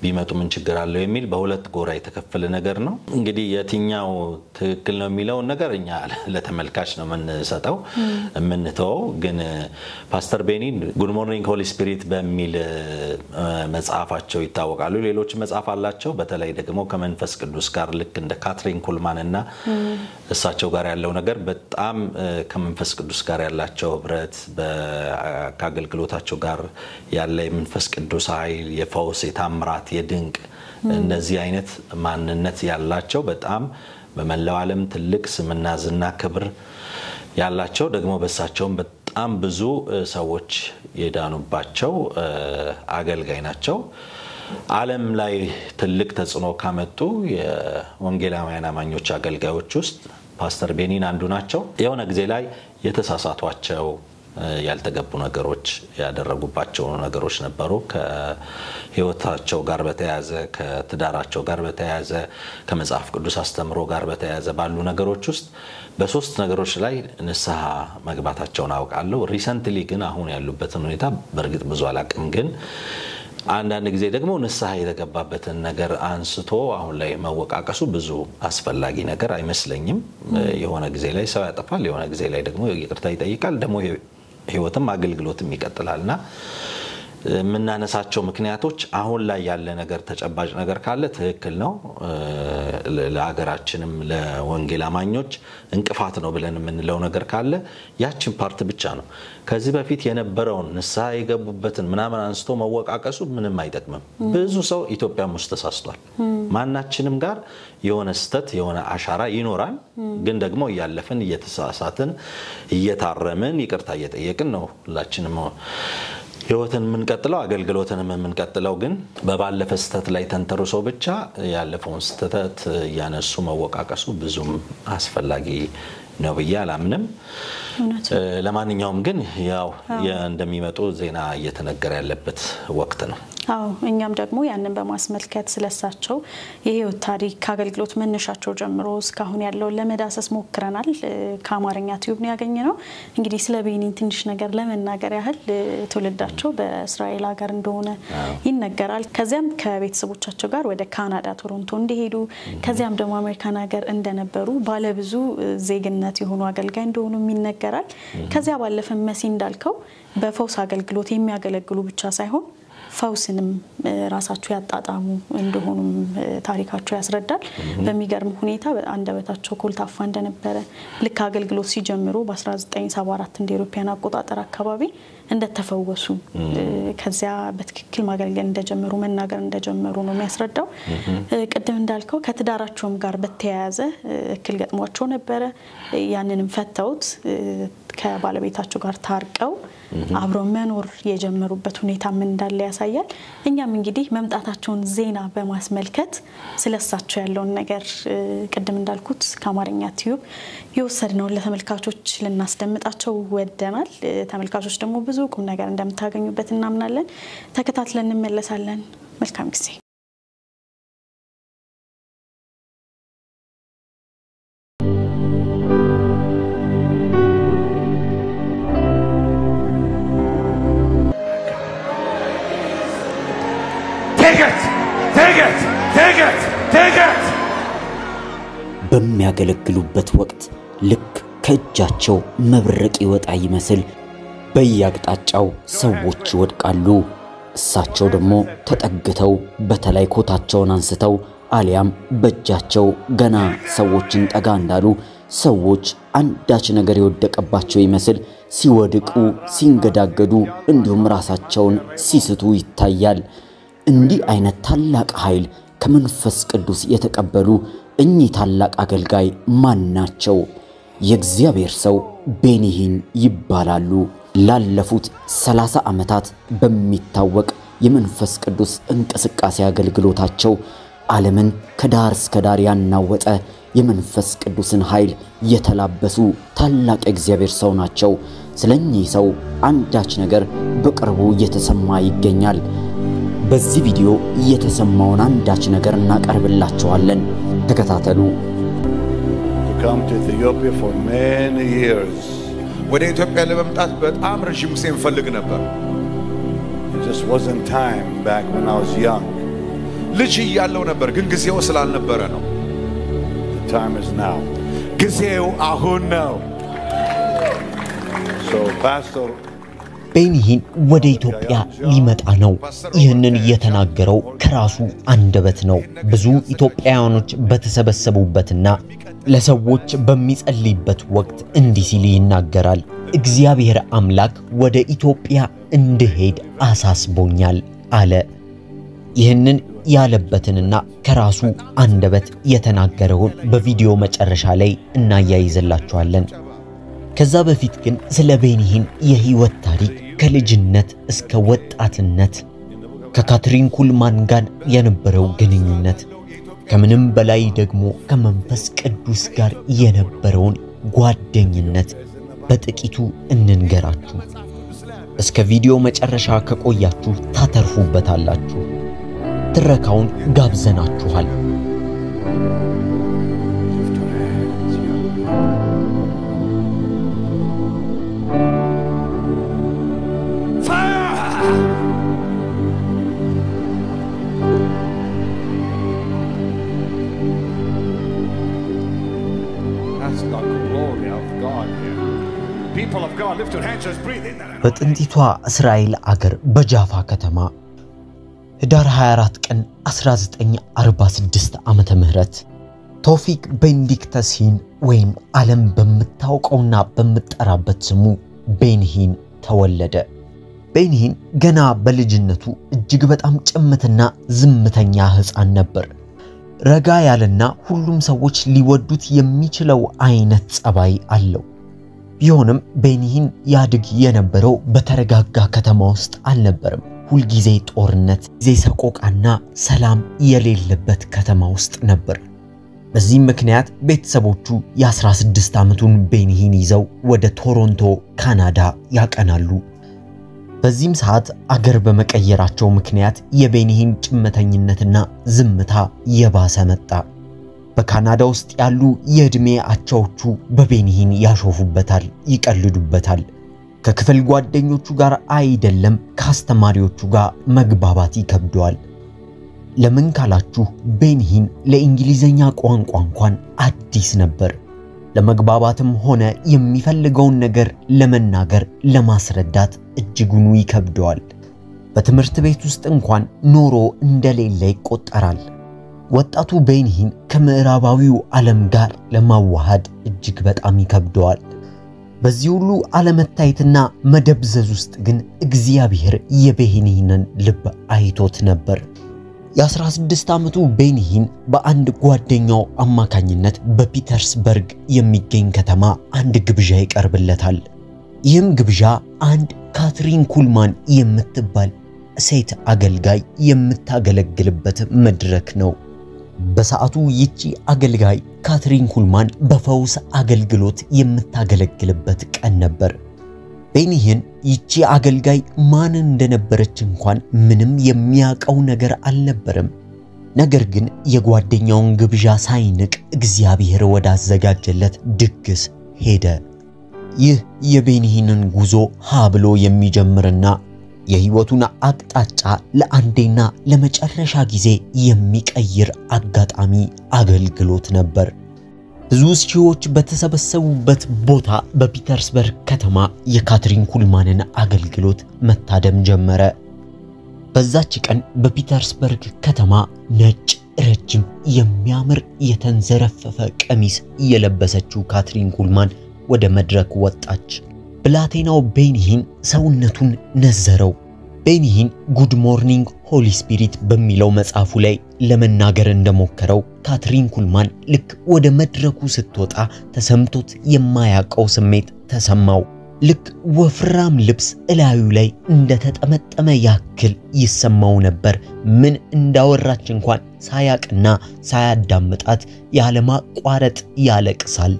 ቢመጡ ምን ችግር አለው የሚል በሁለት ጎራ የተከፈለ ነገር ነው እንግዲህ የትኛው ትክክል ነው የሚለው ነገር እኛ ለተመልካች ነው የምንሰጠው የምንተው ግን ፓስተር ቤኒን ጉድ ሞርኒንግ ሆሊ ስፒሪት በሚል መጽሐፋቸው ይታወቃሉ ሌሎች መጽሐፍ አላቸው በተለይ ደግሞ ከመንፈስ ቅዱስ ጋር ልክ እንደ ካትሪን ኩልማን እና እሳቸው ጋር ያለው ነገር በጣም ከመንፈስ ቅዱስ ጋር ያላቸው ህብረት በአገልግሎታቸው ጋር ያለ የመንፈስ ቅዱስ ኃይል የፈውስ የታምራት የድንቅ እነዚህ አይነት ማንነት ያላቸው በጣም በመላው ዓለም ትልቅ ስምና ዝና ክብር ያላቸው ደግሞ በሳቸውም በጣም ብዙ ሰዎች የዳኑባቸው አገልጋይ ናቸው ዓለም ላይ ትልቅ ተጽዕኖ ካመጡ የወንጌላውያን አማኞች አገልጋዮች ውስጥ ፓስተር ቤኒን አንዱ ናቸው የሆነ ጊዜ ላይ የተሳሳቷቸው ያልተገቡ ነገሮች ያደረጉባቸው ነገሮች ነበሩ ከህይወታቸው ጋር በተያያዘ ከትዳራቸው ጋር በተያያዘ ከመጽሐፍ ቅዱስ አስተምሮ ጋር በተያያዘ ባሉ ነገሮች ውስጥ በሶስት ነገሮች ላይ ንስሐ መግባታቸውን አውቃለሁ ሪሰንትሊ ግን አሁን ያሉበትን ሁኔታ በርግጥ ብዙ አላቅም ግን አንዳንድ ጊዜ ደግሞ ንስሐ የተገባበትን ነገር አንስቶ አሁን ላይ መወቃቀሱ ብዙ አስፈላጊ ነገር አይመስለኝም የሆነ ጊዜ ላይ ሰው ያጠፋል የሆነ ጊዜ ላይ ደግሞ ይቅርታ ይጠይቃል ደግሞ ህይወትም አገልግሎትም ይቀጥላልና ምናነሳቸው ምክንያቶች አሁን ላይ ያለ ነገር ተጨባጭ ነገር ካለ ትክክል ነው ለሀገራችንም ለወንጌል አማኞች እንቅፋት ነው ብለን የምንለው ነገር ካለ ያቺን ፓርት ብቻ ነው ከዚህ በፊት የነበረውን ንስሐ የገቡበትን ምናምን አንስቶ መወቃቀሱ ምንም አይጠቅምም ብዙ ሰው ኢትዮጵያም ውስጥ ተሳስቷል ማናችንም ጋር የሆነ ስተት የሆነ አሻራ ይኖራል ግን ደግሞ ያለፈን እየተሳሳትን እየታረምን ይቅርታ እየጠየቅን ነው ሁላችንም ህይወትን ምን ቀጥለው አገልግሎትን ምን ቀጥለው ግን በባለፈ ስተት ላይ ተንተርሶ ብቻ ያለፈውን ስተት ያነሱ መወቃቀሱ ብዙም አስፈላጊ ነው በያላምንም ለማንኛውም ግን ያው እንደሚመጡ ዜና እየተነገረ ያለበት ወቅት ነው አዎ እኛም ደግሞ ያንን በማስመልከት ስለሳቸው የህይወት ታሪክ አገልግሎት መነሻቸው ጀምሮ እስካሁን ያለው ለመዳሰስ ሞክረናል ከአማርኛ ቲዩብ ነው ያገኘነው እንግዲህ ስለ ቤኒን ትንሽ ነገር ለመናገር ያህል ትውልዳቸው በእስራኤል ሀገር እንደሆነ ይነገራል ከዚያም ከቤተሰቦቻቸው ጋር ወደ ካናዳ ቶሮንቶ እንደሄዱ ከዚያም ደግሞ አሜሪካን ሀገር እንደነበሩ ባለብዙ ዜግነት የሆኑ አገልጋይ እንደሆኑ ይነገራል ከዚያ ባለፈ መሲ እንዳልከው በፈውስ አገልግሎት የሚያገለግሉ ብቻ ሳይሆን ፈውስንም ራሳቸው ያጣጣሙ እንደሆኑም ታሪካቸው ያስረዳል በሚገርም ሁኔታ አንደበታቸው ኮልታፋ እንደነበረ ልክ አገልግሎት ሲጀምሩ በ1974 እንደ ኢሮፒያን አቆጣጠር አካባቢ እንደተፈወሱ ከዚያ በትክክል ማገልገል እንደጀመሩ መናገር እንደጀመሩ ነው የሚያስረዳው ቅድም እንዳልከው ከትዳራቸውም ጋር በተያያዘ እክል ገጥሟቸው ነበር ያንንም ፈተውት ከባለቤታቸው ጋር ታርቀው አብረው መኖር የጀመሩበት ሁኔታ ምን እንዳለ ያሳያል እኛም እንግዲህ መምጣታቸውን ዜና በማስመልከት ስለሳቸው ያለው ነገር ቅድም እንዳልኩት ከአማርኛ ቲዩብ የወሰድነው ለተመልካቾች ልናስደምጣቸው ወደናል ተመልካቾች ደግሞ ብዙ ቁም ነገር እንደምታገኙበት እናምናለን ተከታትለን እንመለሳለን መልካም ጊዜ Take it! Take it! Take በሚያገለግሉበት ወቅት ልክ ከእጃቸው መብረቅ ይወጣ ይመስል በየአቅጣጫው ሰዎች ይወድቃሉ። እሳቸው ደግሞ ተጠግተው በተለይ ኮታቸውን አንስተው አሊያም በእጃቸው ገና ሰዎችን ጠጋ እንዳሉ ሰዎች አንዳች ነገር የወደቀባቸው ይመስል ሲወድቁ ሲንገዳገዱ እንዲሁም ራሳቸውን ሲስቱ ይታያል። እንዲህ አይነት ታላቅ ኃይል ከመንፈስ ቅዱስ የተቀበሉ እኚህ ታላቅ አገልጋይ ማን ናቸው? የእግዚአብሔር ሰው ቤኒሂን ይባላሉ። ላለፉት 30 ዓመታት በሚታወቅ የመንፈስ ቅዱስ እንቅስቃሴ አገልግሎታቸው ዓለምን ከዳር እስከ ዳር ያናወጠ የመንፈስ ቅዱስን ኃይል የተላበሱ ታላቅ የእግዚአብሔር ሰው ናቸው። ስለኚህ ሰው አንዳች ነገር በቅርቡ እየተሰማ ይገኛል። በዚህ ቪዲዮ እየተሰማውን አንዳች ነገር እናቀርብላችኋለን። ተከታተሉ። ወደ ኢትዮጵያ ለመምጣት በጣም ረጅም ጊዜ እንፈልግ ነበር። just wasn't time back when I was young. ልጅ እያለሁ ነበር ግን ጊዜው ስላልነበረ ነው። The time is now. ጊዜው አሁን ነው። So Pastor ቤኒሂን ወደ ኢትዮጵያ ሊመጣ ነው። ይህንን የተናገረው ከራሱ አንደበት ነው። ብዙ ኢትዮጵያውያኖች በተሰበሰቡበትና ለሰዎች በሚጸልይበት ወቅት እንዲህ ሲል ይናገራል። እግዚአብሔር አምላክ ወደ ኢትዮጵያ እንድሄድ አሳስቦኛል አለ። ይህንን ያለበትንና ከራሱ አንደበት የተናገረውን በቪዲዮ መጨረሻ ላይ እናያይዘላችኋለን። ከዛ በፊት ግን ስለ ቤኒሂን የህይወት ታሪክ ከልጅነት እስከ ወጣትነት ከካትሪን ኩልማን ጋር የነበረው ግንኙነት ከምንም በላይ ደግሞ ከመንፈስ ቅዱስ ጋር የነበረውን ጓደኝነት በጥቂቱ እንንገራችሁ። እስከ ቪዲዮ መጨረሻ ከቆያችሁ ታተርፉበታላችሁ። ትረካውን ጋብዘናችኋል። በጥንቲቷ እስራኤል አገር በጃፋ ከተማ ህዳር 24 ቀን 1946 ዓመተ ምህረት ቶፊቅ ቤንዲክተስሂን ወይም ዓለም በምታውቀውና በምትጠራበት ስሙ ቤኒሂን ተወለደ። ቤኒሂን ገና በልጅነቱ እጅግ በጣም ጭምትና ዝምተኛ ህፃን ነበር። ረጋ ያለና ሁሉም ሰዎች ሊወዱት የሚችለው አይነት ጸባይ አለው። ቢሆንም ቤኒሂን ያድግ የነበረው በተረጋጋ ከተማ ውስጥ አልነበረም። ሁሉ ጊዜ ጦርነት፣ ጊዜ ሰቆቃና ሰላም የሌለበት ከተማ ውስጥ ነበር። በዚህ ምክንያት ቤተሰቦቹ የ16 ዓመቱን ቤኒሂን ይዘው ወደ ቶሮንቶ ካናዳ ያቀናሉ። በዚህም ሰዓት አገር በመቀየራቸው ምክንያት የቤኒሂን ጭምተኝነትና ዝምታ የባሰ መጣ። በካናዳ ውስጥ ያሉ የእድሜ አቻዎቹ በቤኒሂን ያሾፉበታል፣ ይቀልዱበታል። ከክፍል ጓደኞቹ ጋር አይደለም ከአስተማሪዎቹ ጋር መግባባት ይከብደዋል። ለምን ካላችሁ ቤኒሂን ለእንግሊዘኛ ቋንቋ እንኳን አዲስ ነበር። ለመግባባትም ሆነ የሚፈልገውን ነገር ለመናገር ለማስረዳት እጅጉን ይከብደዋል። በትምህርት ቤት ውስጥ እንኳን ኖሮ እንደሌለ ይቆጠራል። ወጣቱ ቤኒሂን ከምዕራባዊው ዓለም ጋር ለማዋሃድ እጅግ በጣም ይከብደዋል። በዚህ ሁሉ አለመታየትና መደብዘዝ ውስጥ ግን እግዚአብሔር የቤኒሂንን ልብ አይቶት ነበር። የ16 ዓመቱ ቤኒሂን በአንድ ጓደኛው አማካኝነት በፒተርስበርግ የሚገኝ ከተማ አንድ ግብዣ ይቀርብለታል። ይህም ግብዣ አንድ ካትሪን ኩልማን የምትባል ሴት አገልጋይ የምታገለግልበት መድረክ ነው። በሰዓቱ ይቺ አገልጋይ ካትሪን ኩልማን በፈውስ አገልግሎት የምታገለግልበት ቀን ነበር። ቤኒሂን ይቺ አገልጋይ ማን እንደነበረች እንኳን ምንም የሚያውቀው ነገር አልነበረም። ነገር ግን የጓደኛውን ግብዣ ሳይንቅ እግዚአብሔር ወዳዘጋጀለት ድግስ ሄደ። ይህ የቤኒሂንን ጉዞ ሀብሎ የሚጀምርና የህይወቱን አቅጣጫ ለአንዴና ለመጨረሻ ጊዜ የሚቀይር አጋጣሚ አገልግሎት ነበር። ብዙ ሺዎች በተሰበሰቡበት ቦታ በፒተርስበርግ ከተማ የካትሪን ኩልማንን አገልግሎት መታደም ጀመረ። በዛች ቀን በፒተርስበርግ ከተማ ነጭ ረጅም የሚያምር የተንዘረፈፈ ቀሚስ የለበሰችው ካትሪን ኩልማን ወደ መድረክ ወጣች። ብላቴናው ቤኒሂን ሰውነቱን ነዘረው። ቤኒሂን ጉድ ሞርኒንግ ሆሊ ስፒሪት በሚለው መጽሐፉ ላይ ለመናገር እንደሞከረው ካትሪን ኩልማን ልክ ወደ መድረኩ ስትወጣ ተሰምቶት የማያውቀው ስሜት ተሰማው። ልክ ወፍራም ልብስ እላዩ ላይ እንደተጠመጠመ ያክል ይሰማው ነበር። ምን እንዳወራች እንኳን ሳያቅና ሳያዳምጣት ያለማቋረጥ ያለቅሳል።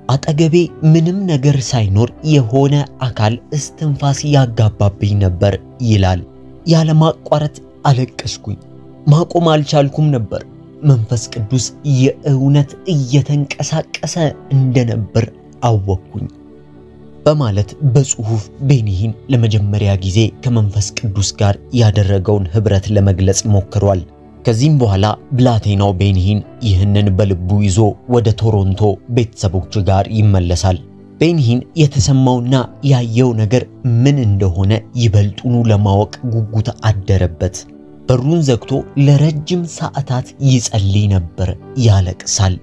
አጠገቤ ምንም ነገር ሳይኖር የሆነ አካል እስትንፋስ ያጋባብኝ ነበር ይላል። ያለማቋረጥ አለቀስኩኝ። ማቆም አልቻልኩም ነበር። መንፈስ ቅዱስ የእውነት እየተንቀሳቀሰ እንደነበር አወቅኩኝ በማለት በጽሁፍ ቤኒሂን ለመጀመሪያ ጊዜ ከመንፈስ ቅዱስ ጋር ያደረገውን ህብረት ለመግለጽ ሞክሯል። ከዚህም በኋላ ብላቴናው ቤኒሂን ይህንን በልቡ ይዞ ወደ ቶሮንቶ ቤተሰቦቹ ጋር ይመለሳል። ቤኒሂን የተሰማውና ያየው ነገር ምን እንደሆነ ይበልጡኑ ለማወቅ ጉጉት አደረበት። በሩን ዘግቶ ለረጅም ሰዓታት ይጸልይ ነበር፣ ያለቅሳል።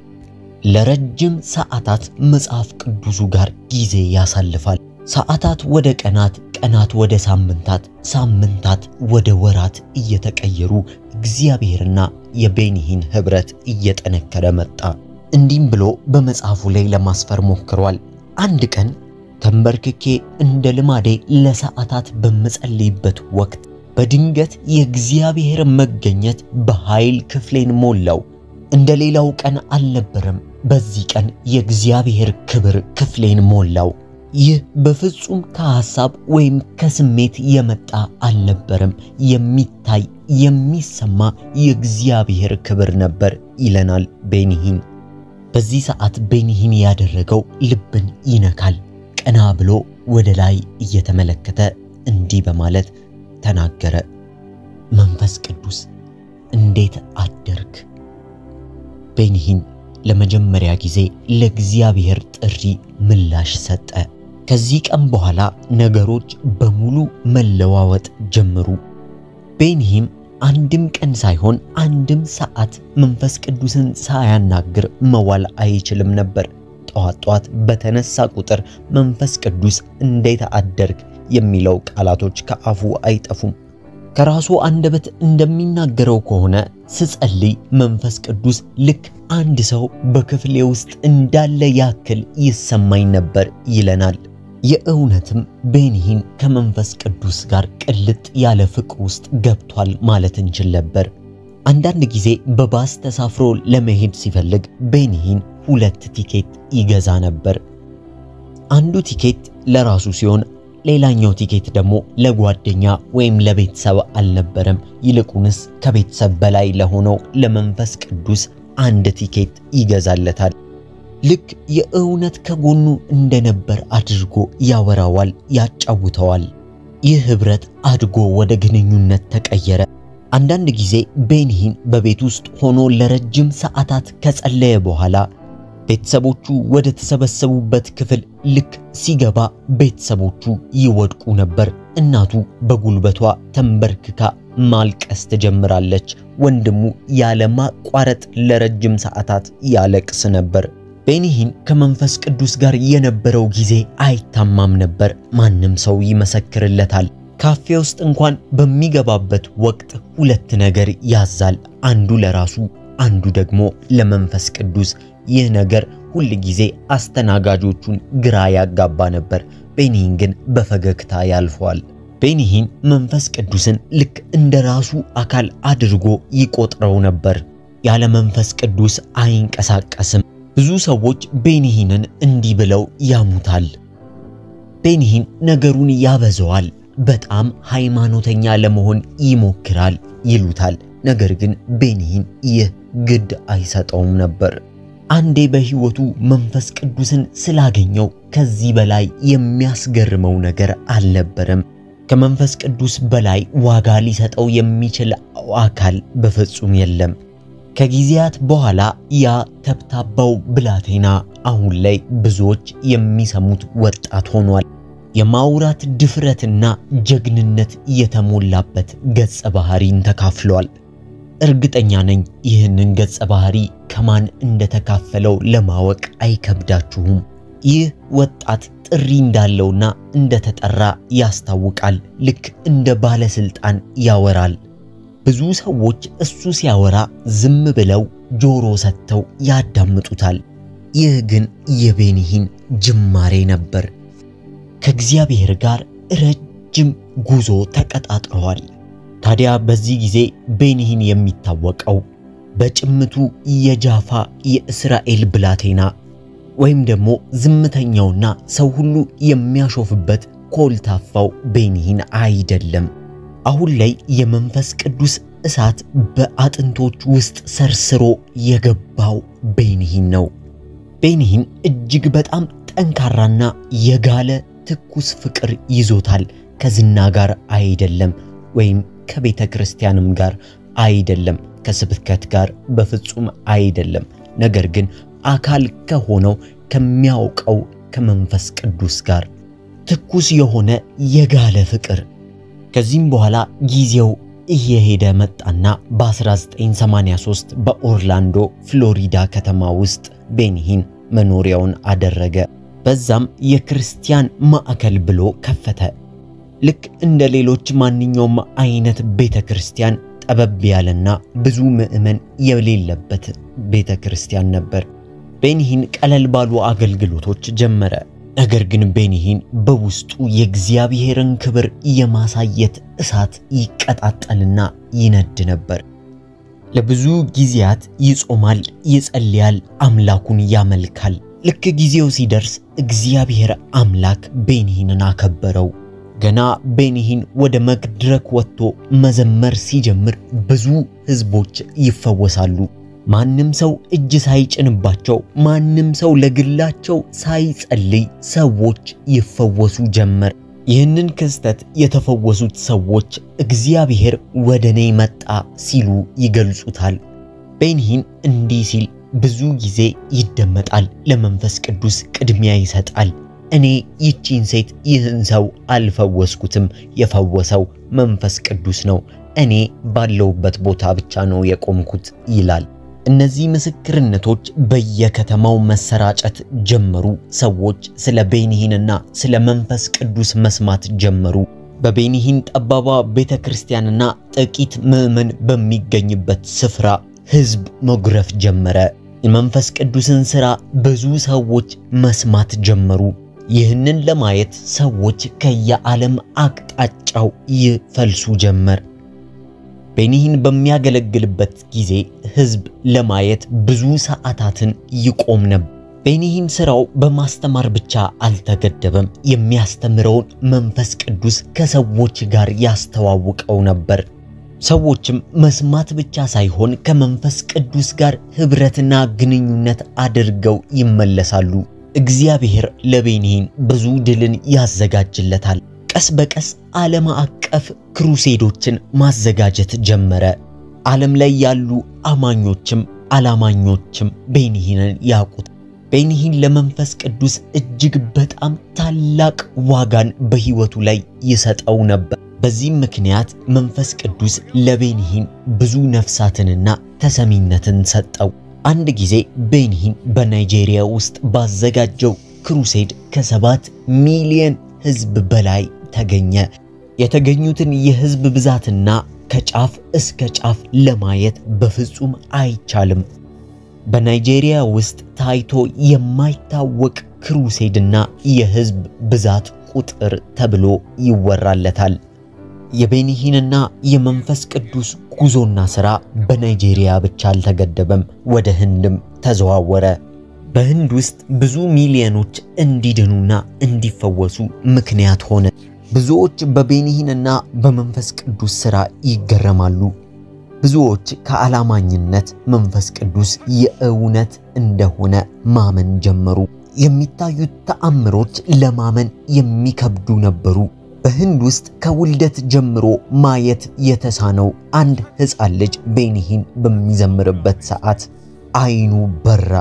ለረጅም ሰዓታት መጽሐፍ ቅዱሱ ጋር ጊዜ ያሳልፋል። ሰዓታት ወደ ቀናት፣ ቀናት ወደ ሳምንታት፣ ሳምንታት ወደ ወራት እየተቀየሩ እግዚአብሔርና የቤኒሂን ህብረት እየጠነከረ መጣ። እንዲህም ብሎ በመጽሐፉ ላይ ለማስፈር ሞክሯል። አንድ ቀን ተንበርክኬ እንደ ልማዴ ለሰዓታት በመጸልይበት ወቅት በድንገት የእግዚአብሔር መገኘት በኃይል ክፍሌን ሞላው። እንደ ሌላው ቀን አልነበረም። በዚህ ቀን የእግዚአብሔር ክብር ክፍሌን ሞላው። ይህ በፍጹም ከሐሳብ ወይም ከስሜት የመጣ አልነበረም። የሚታይ የሚሰማ የእግዚአብሔር ክብር ነበር ይለናል ቤኒሂን። በዚህ ሰዓት ቤኒሂን ያደረገው ልብን ይነካል። ቀና ብሎ ወደ ላይ እየተመለከተ እንዲህ በማለት ተናገረ። መንፈስ ቅዱስ እንዴት አደርክ? ቤኒሂን ለመጀመሪያ ጊዜ ለእግዚአብሔር ጥሪ ምላሽ ሰጠ። ከዚህ ቀን በኋላ ነገሮች በሙሉ መለዋወጥ ጀመሩ። ቤኒሂን አንድም ቀን ሳይሆን አንድም ሰዓት መንፈስ ቅዱስን ሳያናግር መዋል አይችልም ነበር። ጧት በተነሳ ቁጥር መንፈስ ቅዱስ እንዴት አደርክ የሚለው ቃላቶች ከአፉ አይጠፉም። ከራሱ አንደበት እንደሚናገረው ከሆነ ስጸልይ መንፈስ ቅዱስ ልክ አንድ ሰው በክፍሌ ውስጥ እንዳለ ያክል ይሰማኝ ነበር ይለናል። የእውነትም ቤኒሂን ከመንፈስ ቅዱስ ጋር ቅልጥ ያለ ፍቅር ውስጥ ገብቷል ማለት እንችል ነበር። አንዳንድ ጊዜ በባስ ተሳፍሮ ለመሄድ ሲፈልግ ቤኒሂን 2 ቲኬት ይገዛ ነበር። አንዱ ቲኬት ለራሱ ሲሆን ሌላኛው ቲኬት ደግሞ ለጓደኛ ወይም ለቤተሰብ አልነበረም። ይልቁንስ ከቤተሰብ በላይ ለሆነው ለመንፈስ ቅዱስ አንድ ቲኬት ይገዛለታል። ልክ የእውነት ከጎኑ እንደነበር አድርጎ ያወራዋል፣ ያጫውተዋል። ይህ ህብረት አድጎ ወደ ግንኙነት ተቀየረ። አንዳንድ ጊዜ ቤኒሂን በቤት ውስጥ ሆኖ ለረጅም ሰዓታት ከጸለየ በኋላ ቤተሰቦቹ ወደ ተሰበሰቡበት ክፍል ልክ ሲገባ ቤተሰቦቹ ይወድቁ ነበር። እናቱ በጉልበቷ ተንበርክካ ማልቀስ ትጀምራለች። ወንድሙ ያለማቋረጥ ለረጅም ሰዓታት ያለቅስ ነበር። ቤኒሂን ከመንፈስ ቅዱስ ጋር የነበረው ጊዜ አይታማም ነበር። ማንም ሰው ይመሰክርለታል። ካፌ ውስጥ እንኳን በሚገባበት ወቅት 2 ነገር ያዛል። አንዱ ለራሱ፣ አንዱ ደግሞ ለመንፈስ ቅዱስ። ይህ ነገር ሁሉ ጊዜ አስተናጋጆቹን ግራ ያጋባ ነበር። ቤኒሂን ግን በፈገግታ ያልፈዋል። ቤኒሂን መንፈስ ቅዱስን ልክ እንደራሱ አካል አድርጎ ይቆጥረው ነበር። ያለ መንፈስ ቅዱስ አይንቀሳቀስም። ብዙ ሰዎች ቤኒሂንን እንዲህ ብለው ያሙታል። ቤኒሂን ነገሩን ያበዛዋል፣ በጣም ሃይማኖተኛ ለመሆን ይሞክራል ይሉታል። ነገር ግን ቤኒሂን ይህ ግድ አይሰጠውም ነበር። አንዴ በህይወቱ መንፈስ ቅዱስን ስላገኘው ከዚህ በላይ የሚያስገርመው ነገር አልነበረም። ከመንፈስ ቅዱስ በላይ ዋጋ ሊሰጠው የሚችል አካል በፍጹም የለም። ከጊዜያት በኋላ ያ ተብታባው ብላቴና አሁን ላይ ብዙዎች የሚሰሙት ወጣት ሆኗል። የማውራት ድፍረትና ጀግንነት የተሞላበት ገጸ ባህሪን ተካፍሏል። እርግጠኛ ነኝ ይህንን ገጸ ባህሪ ከማን እንደተካፈለው ለማወቅ አይከብዳችሁም። ይህ ወጣት ጥሪ እንዳለውና እንደተጠራ ያስታውቃል። ልክ እንደ ባለስልጣን ያወራል። ብዙ ሰዎች እሱ ሲያወራ ዝም ብለው ጆሮ ሰጥተው ያዳምጡታል። ይህ ግን የቤኒሂን ጅማሬ ነበር። ከእግዚአብሔር ጋር ረጅም ጉዞ ተቀጣጥረዋል። ታዲያ በዚህ ጊዜ ቤኒሂን የሚታወቀው በጭምቱ የጃፋ የእስራኤል ብላቴና ወይም ደግሞ ዝምተኛውና ሰው ሁሉ የሚያሾፍበት ኮልታፋው ቤኒሂን አይደለም። አሁን ላይ የመንፈስ ቅዱስ እሳት በአጥንቶች ውስጥ ሰርስሮ የገባው ቤኒሂን ነው። ቤኒሂን እጅግ በጣም ጠንካራና የጋለ ትኩስ ፍቅር ይዞታል። ከዝና ጋር አይደለም ወይም ከቤተ ክርስቲያንም ጋር አይደለም፣ ከስብከት ጋር በፍጹም አይደለም። ነገር ግን አካል ከሆነው ከሚያውቀው ከመንፈስ ቅዱስ ጋር ትኩስ የሆነ የጋለ ፍቅር። ከዚህም በኋላ ጊዜው እየሄደ መጣና በ1983 በኦርላንዶ ፍሎሪዳ ከተማ ውስጥ ቤኒሂን መኖሪያውን አደረገ። በዛም የክርስቲያን ማዕከል ብሎ ከፈተ። ልክ እንደ ሌሎች ማንኛውም አይነት ቤተክርስቲያን ጠበብ ያለና ብዙ ምዕመን የሌለበት ቤተክርስቲያን ነበር። ቤኒሂን ቀለል ባሉ አገልግሎቶች ጀመረ። ነገር ግን ቤኒሂን በውስጡ የእግዚአብሔርን ክብር የማሳየት እሳት ይቀጣጠልና ይነድ ነበር። ለብዙ ጊዜያት ይጾማል፣ ይጸልያል፣ አምላኩን ያመልካል። ልክ ጊዜው ሲደርስ እግዚአብሔር አምላክ ቤኒሂንን አከበረው። ገና ቤኒሂን ወደ መድረክ ወጥቶ መዘመር ሲጀምር ብዙ ህዝቦች ይፈወሳሉ። ማንም ሰው እጅ ሳይጭንባቸው፣ ማንም ሰው ለግላቸው ሳይጸልይ ሰዎች ይፈወሱ ጀመር። ይህንን ክስተት የተፈወሱት ሰዎች እግዚአብሔር ወደኔ መጣ ሲሉ ይገልጹታል። ቤኒሂን እንዲህ ሲል ብዙ ጊዜ ይደመጣል። ለመንፈስ ቅዱስ ቅድሚያ ይሰጣል። እኔ ይቺን ሴት ይህን ሰው አልፈወስኩትም፣ የፈወሰው መንፈስ ቅዱስ ነው። እኔ ባለውበት ቦታ ብቻ ነው የቆምኩት ይላል። እነዚህ ምስክርነቶች በየከተማው መሰራጨት ጀመሩ። ሰዎች ስለ ቤኒሂንና ስለ መንፈስ ቅዱስ መስማት ጀመሩ። በቤኒሂን ጠባባ ቤተክርስቲያንና ጥቂት ምዕመን በሚገኝበት ስፍራ ህዝብ መጉረፍ ጀመረ። የመንፈስ ቅዱስን ሥራ ብዙ ሰዎች መስማት ጀመሩ። ይህንን ለማየት ሰዎች ከየዓለም አቅጣጫው ይፈልሱ ጀመር። ቤኒሂን በሚያገለግልበት ጊዜ ህዝብ ለማየት ብዙ ሰዓታትን ይቆም ነበር። ቤኒሂን ሥራው በማስተማር ብቻ አልተገደበም። የሚያስተምረውን መንፈስ ቅዱስ ከሰዎች ጋር ያስተዋውቀው ነበር። ሰዎችም መስማት ብቻ ሳይሆን ከመንፈስ ቅዱስ ጋር ህብረትና ግንኙነት አድርገው ይመለሳሉ። እግዚአብሔር ለቤኒሂን ብዙ ድልን ያዘጋጅለታል። ቀስ በቀስ ዓለም አቀፍ ክሩሴዶችን ማዘጋጀት ጀመረ። ዓለም ላይ ያሉ አማኞችም አላማኞችም ቤኒሂንን ያውቁት። ቤኒሂን ለመንፈስ ቅዱስ እጅግ በጣም ታላቅ ዋጋን በህይወቱ ላይ ይሰጠው ነበር። በዚህም ምክንያት መንፈስ ቅዱስ ለቤኒሂን ብዙ ነፍሳትንና ተሰሚነትን ሰጠው። አንድ ጊዜ ቤኒሂን በናይጄሪያ ውስጥ ባዘጋጀው ክሩሴድ ከ7 ሚሊዮን ህዝብ በላይ ተገኘ። የተገኙትን የህዝብ ብዛትና ከጫፍ እስከ ጫፍ ለማየት በፍጹም አይቻልም። በናይጄሪያ ውስጥ ታይቶ የማይታወቅ ክሩሴድና የህዝብ ብዛት ቁጥር ተብሎ ይወራለታል። የቤኒሂንና የመንፈስ ቅዱስ ጉዞና ሥራ በናይጄሪያ ብቻ አልተገደበም፣ ወደ ህንድም ተዘዋወረ። በህንድ ውስጥ ብዙ ሚሊዮኖች እንዲድኑና እንዲፈወሱ ምክንያት ሆነ። ብዙዎች በቤኒሂንና በመንፈስ ቅዱስ ሥራ ይገረማሉ። ብዙዎች ከዓላማኝነት መንፈስ ቅዱስ የእውነት እንደሆነ ማመን ጀመሩ። የሚታዩት ተአምሮች ለማመን የሚከብዱ ነበሩ። በህንድ ውስጥ ከውልደት ጀምሮ ማየት የተሳነው አንድ ሕፃን ልጅ ቤኒሂን በሚዘምርበት ሰዓት አይኑ በራ።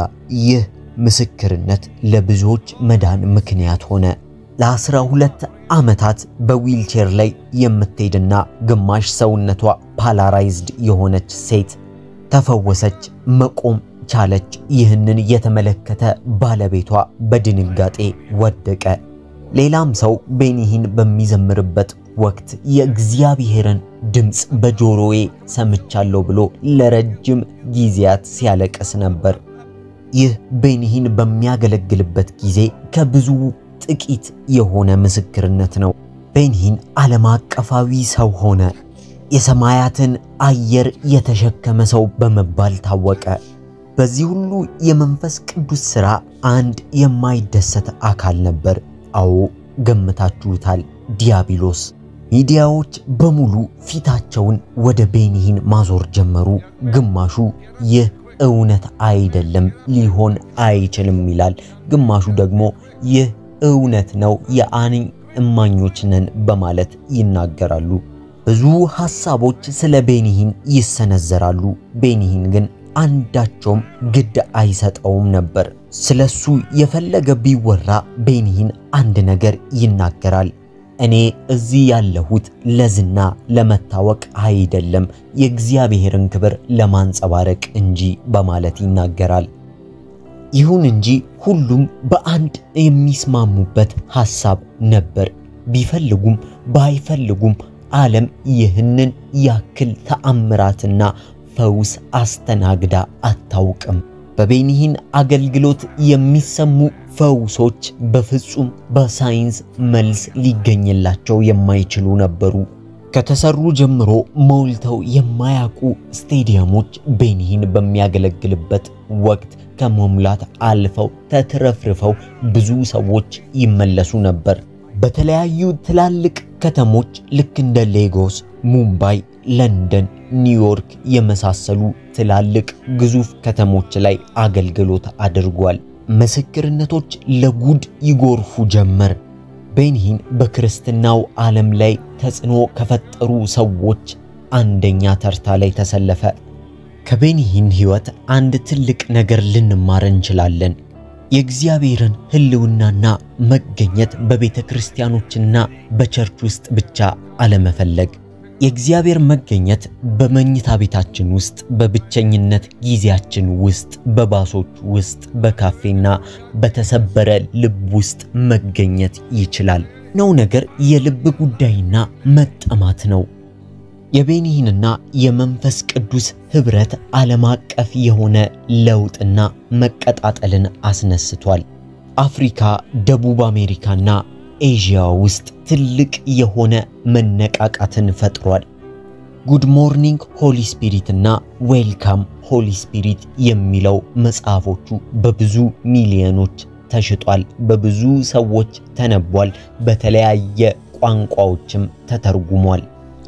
ይህ ምስክርነት ለብዙዎች መዳን ምክንያት ሆነ። ለ12 ዓመታት በዊልቸር ላይ የምትሄድና ግማሽ ሰውነቷ ፓላራይዝድ የሆነች ሴት ተፈወሰች፣ መቆም ቻለች። ይህንን የተመለከተ ባለቤቷ በድንጋጤ ወደቀ። ሌላም ሰው ቤኒሂን በሚዘምርበት ወቅት የእግዚአብሔርን ድምጽ በጆሮዬ ሰምቻለሁ ብሎ ለረጅም ጊዜያት ሲያለቅስ ነበር። ይህ ቤኒሂን በሚያገለግልበት ጊዜ ከብዙ ጥቂት የሆነ ምስክርነት ነው። ቤኒሂን ዓለም አቀፋዊ ሰው ሆነ። የሰማያትን አየር የተሸከመ ሰው በመባል ታወቀ። በዚህ ሁሉ የመንፈስ ቅዱስ ሥራ አንድ የማይደሰት አካል ነበር። አዎ ገምታችሁታል፣ ዲያብሎስ። ሚዲያዎች በሙሉ ፊታቸውን ወደ ቤኒሂን ማዞር ጀመሩ። ግማሹ ይህ እውነት አይደለም፣ ሊሆን አይችልም ይላል። ግማሹ ደግሞ ይህ እውነት ነው፣ የአይን እማኞች ነን በማለት ይናገራሉ። ብዙ ሐሳቦች ስለ ቤኒሂን ይሰነዘራሉ። ቤኒሂን ግን አንዳቸውም ግድ አይሰጠውም ነበር። ስለሱ የፈለገ ቢወራ ቤኒሂን አንድ ነገር ይናገራል። እኔ እዚህ ያለሁት ለዝና ለመታወቅ አይደለም፣ የእግዚአብሔርን ክብር ለማንጸባረቅ እንጂ በማለት ይናገራል። ይሁን እንጂ ሁሉም በአንድ የሚስማሙበት ሐሳብ ነበር። ቢፈልጉም ባይፈልጉም ዓለም ይህንን ያክል ተአምራትና ፈውስ አስተናግዳ አታውቅም። በቤኒሂን አገልግሎት የሚሰሙ ፈውሶች በፍጹም በሳይንስ መልስ ሊገኝላቸው የማይችሉ ነበሩ። ከተሰሩ ጀምሮ ሞልተው የማያውቁ ስቴዲየሞች ቤኒሂን በሚያገለግልበት ወቅት ከመሙላት አልፈው ተትረፍርፈው ብዙ ሰዎች ይመለሱ ነበር። በተለያዩ ትላልቅ ከተሞች ልክ እንደ ሌጎስ፣ ሙምባይ፣ ለንደን፣ ኒውዮርክ የመሳሰሉ ትላልቅ ግዙፍ ከተሞች ላይ አገልግሎት አድርጓል። ምስክርነቶች ለጉድ ይጎርፉ ጀመር። ቤኒሂን በክርስትናው ዓለም ላይ ተጽዕኖ ከፈጠሩ ሰዎች አንደኛ ተርታ ላይ ተሰለፈ። ከቤኒሂን ሕይወት አንድ ትልቅ ነገር ልንማር እንችላለን። የእግዚአብሔርን ሕልውናና መገኘት በቤተክርስቲያኖችና በቸርች ውስጥ ብቻ አለመፈለግ። የእግዚአብሔር መገኘት በመኝታ ቤታችን ውስጥ፣ በብቸኝነት ጊዜያችን ውስጥ፣ በባሶች ውስጥ፣ በካፌና በተሰበረ ልብ ውስጥ መገኘት ይችላል። ነው ነገር የልብ ጉዳይና መጠማት ነው። የቤኒሂንና የመንፈስ ቅዱስ ህብረት ዓለም አቀፍ የሆነ ለውጥና መቀጣጠልን አስነስቷል። አፍሪካ፣ ደቡብ አሜሪካና ኤዥያ ውስጥ ትልቅ የሆነ መነቃቃትን ፈጥሯል። ጉድ ሞርኒንግ ሆሊ ስፒሪት እና ዌልካም ሆሊ ስፒሪት የሚለው መጽሐፎቹ በብዙ ሚሊዮኖች ተሽጧል። በብዙ ሰዎች ተነቧል። በተለያየ ቋንቋዎችም ተተርጉሟል።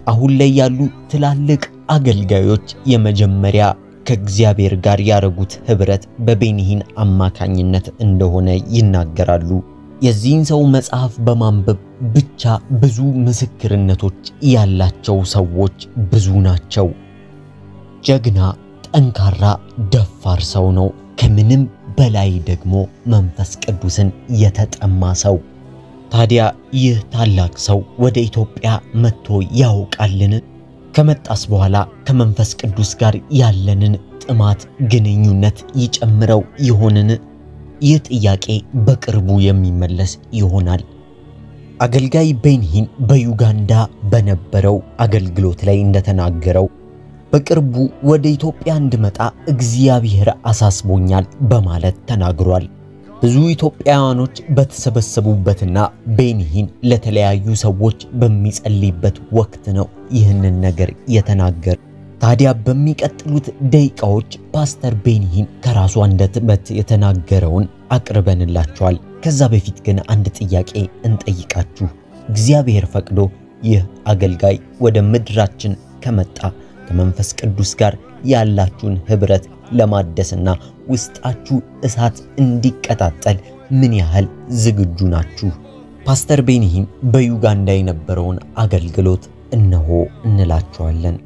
አሁን ላይ ያሉ ትላልቅ አገልጋዮች የመጀመሪያ ከእግዚአብሔር ጋር ያረጉት ህብረት በቤኒሂን አማካኝነት እንደሆነ ይናገራሉ። የዚህን ሰው መጽሐፍ በማንበብ ብቻ ብዙ ምስክርነቶች ያላቸው ሰዎች ብዙ ናቸው። ጀግና፣ ጠንካራ፣ ደፋር ሰው ነው። ከምንም በላይ ደግሞ መንፈስ ቅዱስን የተጠማ ሰው። ታዲያ ይህ ታላቅ ሰው ወደ ኢትዮጵያ መጥቶ ያውቃልን? ከመጣስ በኋላ ከመንፈስ ቅዱስ ጋር ያለንን ጥማት ግንኙነት ይጨምረው ይሆንን? ይህ ጥያቄ በቅርቡ የሚመለስ ይሆናል። አገልጋይ ቤኒሂን በዩጋንዳ በነበረው አገልግሎት ላይ እንደተናገረው በቅርቡ ወደ ኢትዮጵያ እንድመጣ እግዚአብሔር አሳስቦኛል በማለት ተናግሯል። ብዙ ኢትዮጵያውያኖች በተሰበሰቡበትና ቤኒሂን ለተለያዩ ሰዎች በሚጸልይበት ወቅት ነው ይህንን ነገር የተናገረ። ታዲያ በሚቀጥሉት ደቂቃዎች ፓስተር ቤኒሂን ከራሱ አንደበት የተናገረውን አቅርበንላችኋል። ከዛ በፊት ግን አንድ ጥያቄ እንጠይቃችሁ። እግዚአብሔር ፈቅዶ ይህ አገልጋይ ወደ ምድራችን ከመጣ ከመንፈስ ቅዱስ ጋር ያላችሁን ህብረት ለማደስና ውስጣችሁ እሳት እንዲቀጣጠል ምን ያህል ዝግጁ ናችሁ? ፓስተር ቤኒሂን በዩጋንዳ የነበረውን አገልግሎት እነሆ እንላችኋለን።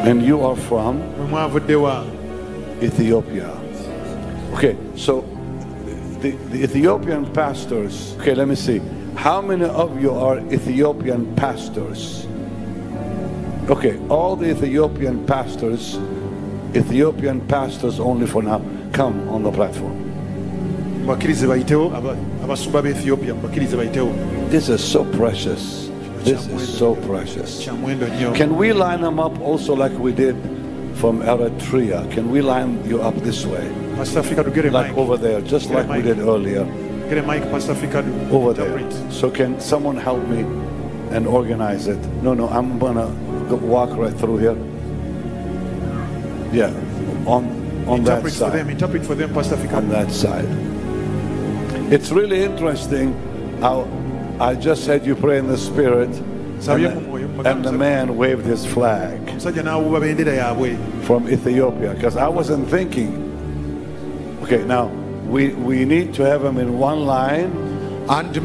And you are from Ethiopia. Okay, so the Ethiopian pastors, okay, let me see. How many of you are Ethiopian pastors? Okay, all the Ethiopian pastors only for now, come on the platform. This is so precious. This is so precious. Can we line them up also like we did from Eritrea? Can we line you up this way? Like over there, just like we did earlier. Over there. So can someone help me and organize it? No, I'm gonna walk right through here. Yeah, on that side. Interpret for them, Pastor Fika. On that side. It's really interesting how I just said you pray in the spirit, and the man waved his flag from Ethiopia, because I wasn't thinking. Okay, now we need to have them in one line, and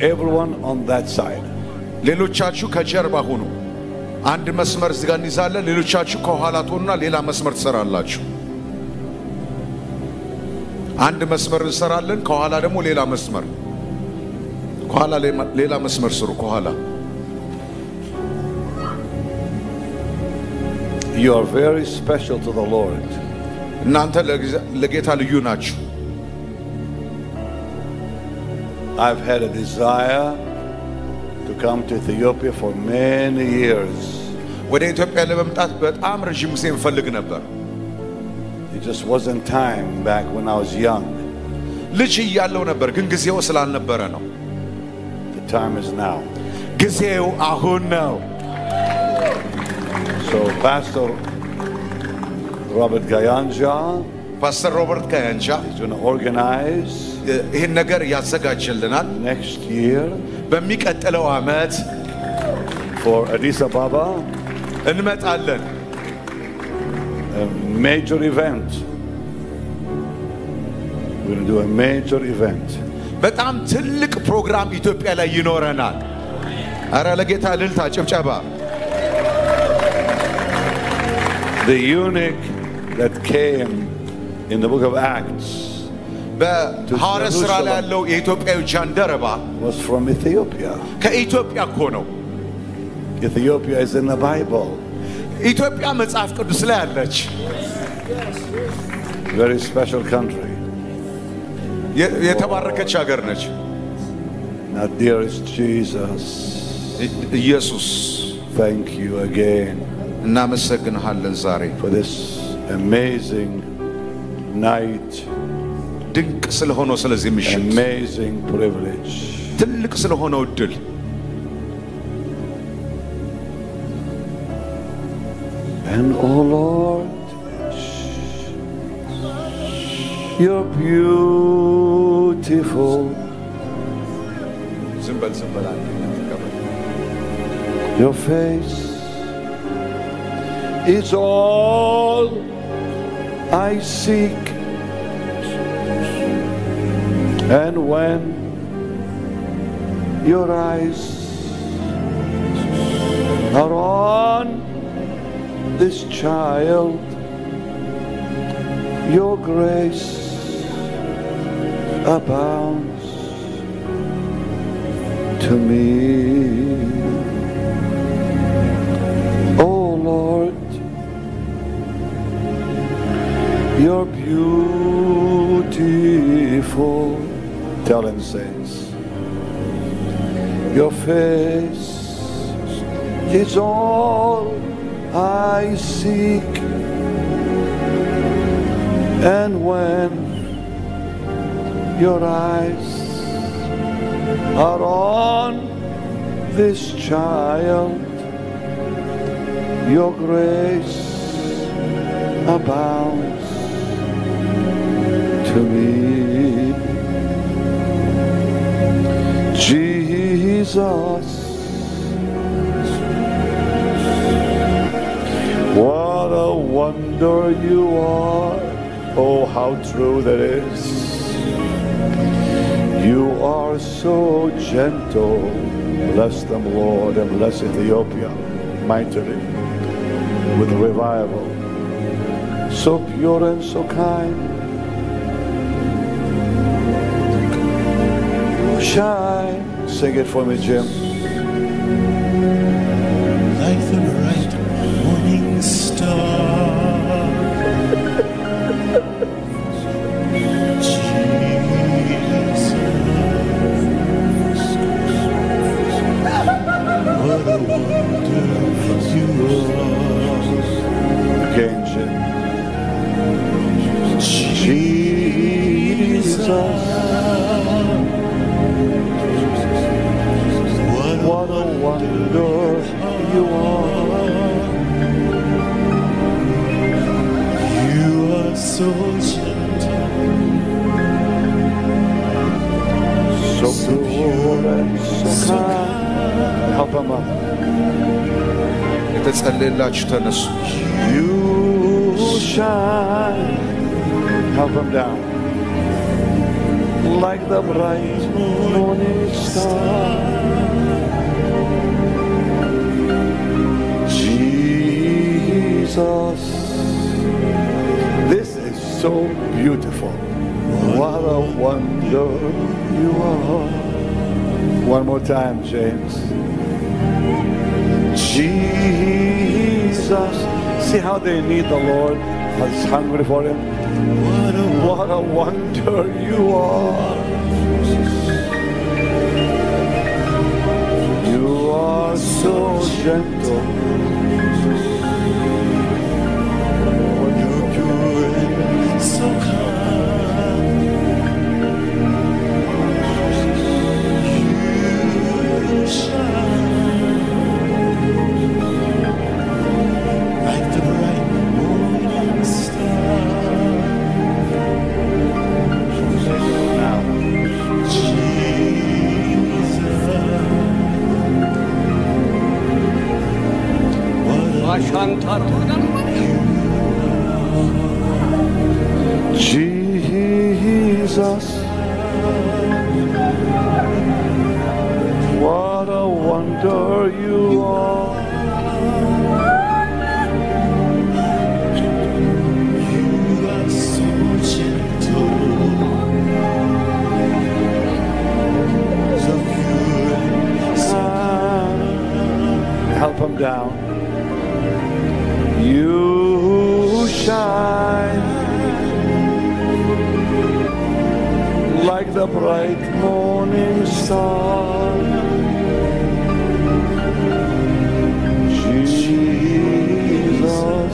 everyone on that side. አንድ መስመር እዚህ ጋር እንይዛለን ሌሎቻችሁ ከኋላ ትሆኑና ሌላ መስመር ትሰራላችሁ አንድ መስመር እንሰራለን ከኋላ ደግሞ ሌላ መስመር ከኋላ ሌላ መስመር ስሩ ከኋላ You are very special to the Lord. እናንተ ለጌታ ልዩ ናችሁ I've had a desire to come to Ethiopia for many years. ወደ ኢትዮጵያ ለመምጣት በጣም ረጅም ጊዜ እንፈልግ ነበር It just wasn't time back when I was young. ልጅ እያለሁ ነበር ግን ጊዜው ስላልነበረ ነው The time is now. ጊዜው አሁን ነው So Pastor Robert Gayanja, Pastor Robert Gayanja is going to organize ይሄን ነገር ያዘጋጅልናል next year በሚቀጥለው አመት for Addis Ababa እንመጣለን a major event. We're going to do a major event. በጣም ትልቅ ፕሮግራም ኢትዮጵያ ላይ ይኖረናል አረ ለጌታ ልልታ ጭብጨባ The eunuch that came in the book of Acts በሐዋርያት ሥራ ላይ ያለው የኢትዮጵያው ጃንደረባ was from Ethiopia. ከኢትዮጵያ እኮ ነው Ethiopia is in the Bible. ኢትዮጵያ መጽሐፍ ቅዱስ ላይ አለች Very special country. የተባረከች ሀገር ነች Now dearest Jesus, ኢየሱስ thank you again እናመሰግንሃለን ዛሬ for this amazing night, ድንቅ ስለሆነው ስለዚህ ምሽት amazing privilege. ትልቅ ስለሆነው እድል And oh Lord, you're beautiful. Your face is all I seek. And when your eyes are on this child, your grace abounds to me. Oh Lord, you're beautiful. Tell him, saints, your face is all I seek. And when your eyes are on this child, your grace abounds to me. Jesus, what a wonder you are. Oh, how true that is. You are so gentle. Bless them, Lord, and bless Ethiopia mightily with revival. So pure and so kind. Shine. Sing it for me, Jim. Like the bright morning star. Jesus, what a wonder you are. Again, Jim. Jesus. What a wonder you are. You are so gentle, so pure and so kind. Help him up. የተጸለየላችሁ ተነሱ። You shine. Help him down. Like the bright morning star. Jesus, this is so beautiful. What a wonder you are. One more time, James. Jesus, see how they need the Lord. That's hungry for him. What a wonder you are. You are so gentle. so kind. You shine like the bright morning star. Jesus, what a wonder you are. You are so gentle, so pure and so kind. Help him down. You shine like the bright morning star. Jesus,